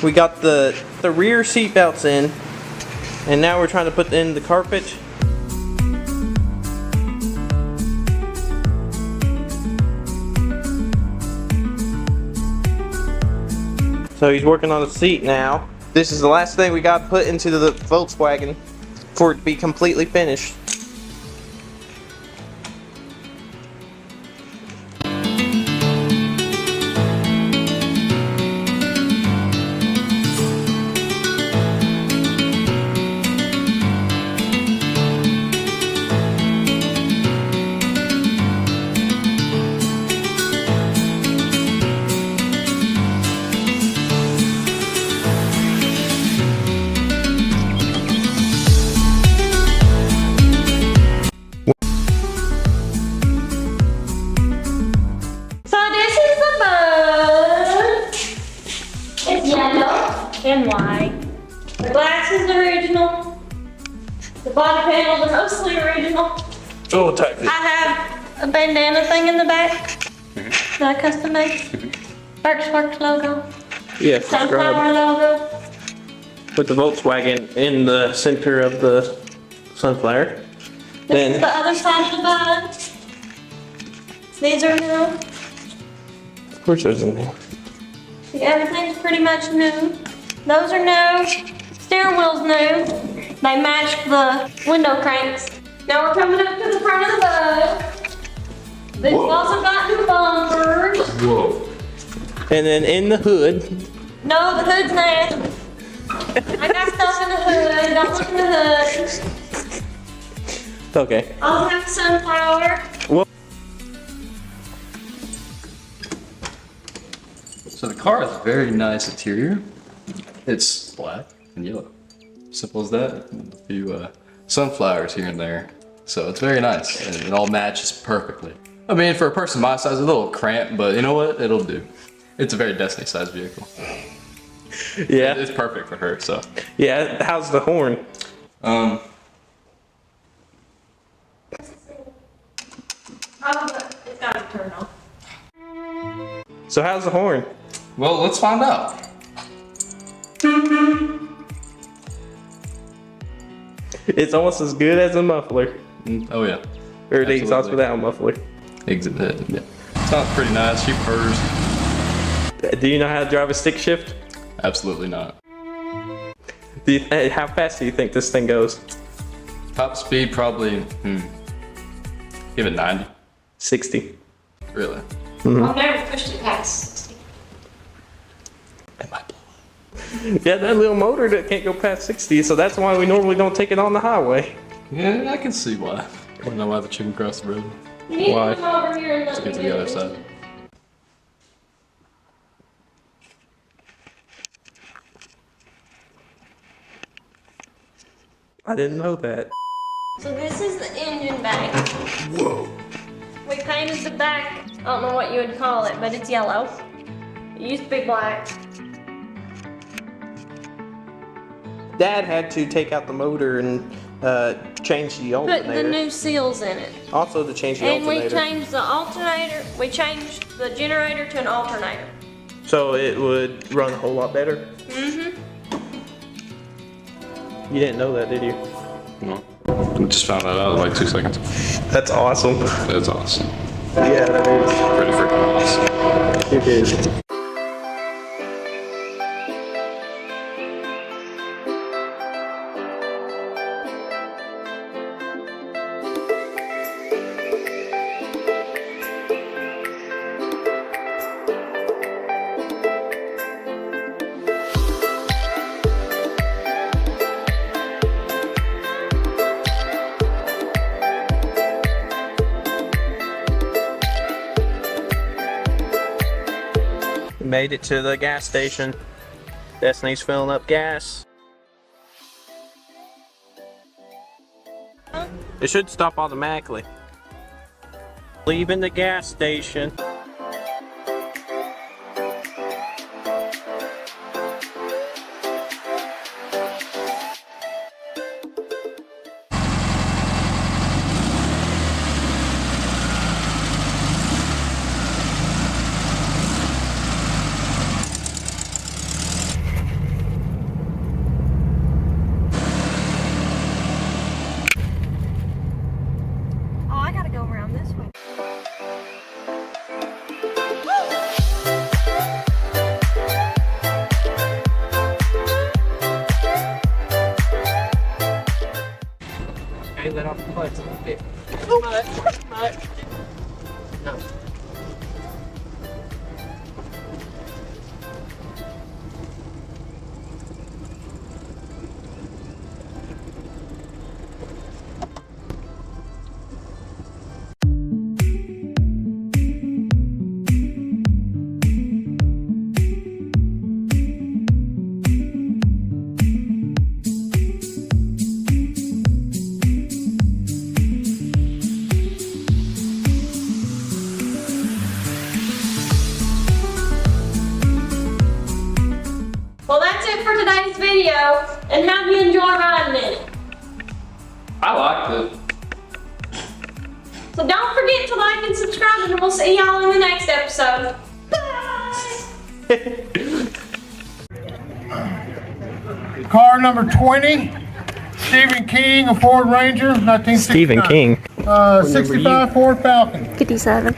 We got the rear seat belts in, and now we're trying to put in the carpet. So he's working on the seat now. This is the last thing we got put into the Volkswagen for it to be completely finished. And white. The glass is original. The body panels are mostly original. Oh, tight. I have a bandana thing in the back that I custom made. BurksWorks logo. Yeah, Sunflower logo. Put the Volkswagen in the center of the sunflower. This is the other side of the bud. These are new. Of course there's in there. Everything's pretty much new. Those are new. Steering wheel's new. They match the window cranks. Now we're coming up to the front of the bud. They've also got new bumpers. Whoa. And then in the hood. No, the hood's there. I got stuff in the hood. Don't look in the hood. Okay. I'll have sunflower. Whoa. So the car has a very nice interior. It's black and yellow. Simple as that. And a few sunflowers here and there. So it's very nice and it all matches perfectly. I mean, for a person my size, it's a little cramped, but you know what? It'll do. It's a very Destiny-sized vehicle. Yeah. It's perfect for her, so. Yeah, how's the horn? Oh, but it's got to turn off. So how's the horn? Well, let's find out. It's almost as good as a muffler. Oh yeah. Or the exhaust Absolutely. without a muffler. Exit head, yeah. Sounds pretty nice. She purrs. Do you know how to drive a stick shift? Absolutely not. How fast do you think this thing goes? Top speed probably, give it 90. 60. Really? I've never pushed it past 60. It might blow. Yeah, that little motor that can't go past 60, so that's why we normally don't take it on the highway. Yeah, I can see why. I don't know why the chicken crossed the road. You need Why? to come over here and Let's let get me to the do other it. side. I didn't know that. So this is the engine bay. Whoa. We painted the back, I don't know what you would call it, but it's yellow. It used to be black. Dad had to take out the motor and change the put the alternator. new seals in it. Also to change the And we alternator. changed the alternator, we changed the generator to an alternator. So it would run a whole lot better. Mm-hmm. You didn't know that, did you? No. I just found that out in like 2 seconds. That's awesome. That's awesome. Yeah, that is. Pretty freaking awesome. It is. Made it to the gas station. Destiny's filling up gas. It should stop automatically. Leaving the gas station. Oh, I gotta go around this way. Okay, let off the clutch a little bit. Too much, too much. No. Well, that's it for today's video. And how do you enjoy riding in it? I liked it. So don't forget to like and subscribe, and we'll see y'all in the next episode. Bye! Car number 20, Stephen King, a Ford Ranger, 1969. Stephen King. 65 Ford Falcon. 57.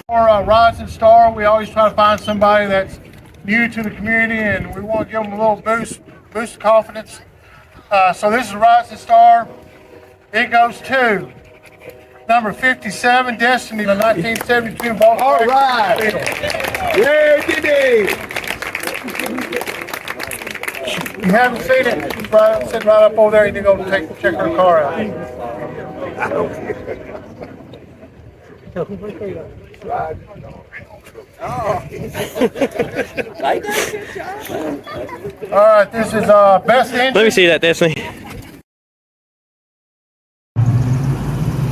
For Rising Star, we always try to find somebody that's new to the community, and we want to give them a little boost of confidence. So this is Rising Star. It goes to number 57, Destiny, the 1972 Volkswagen. All right. Yay, Diddy! You haven't seen it, it's sitting right up over there. You need to go check her car out. All right, this is best engine. Let me see that, Destiny.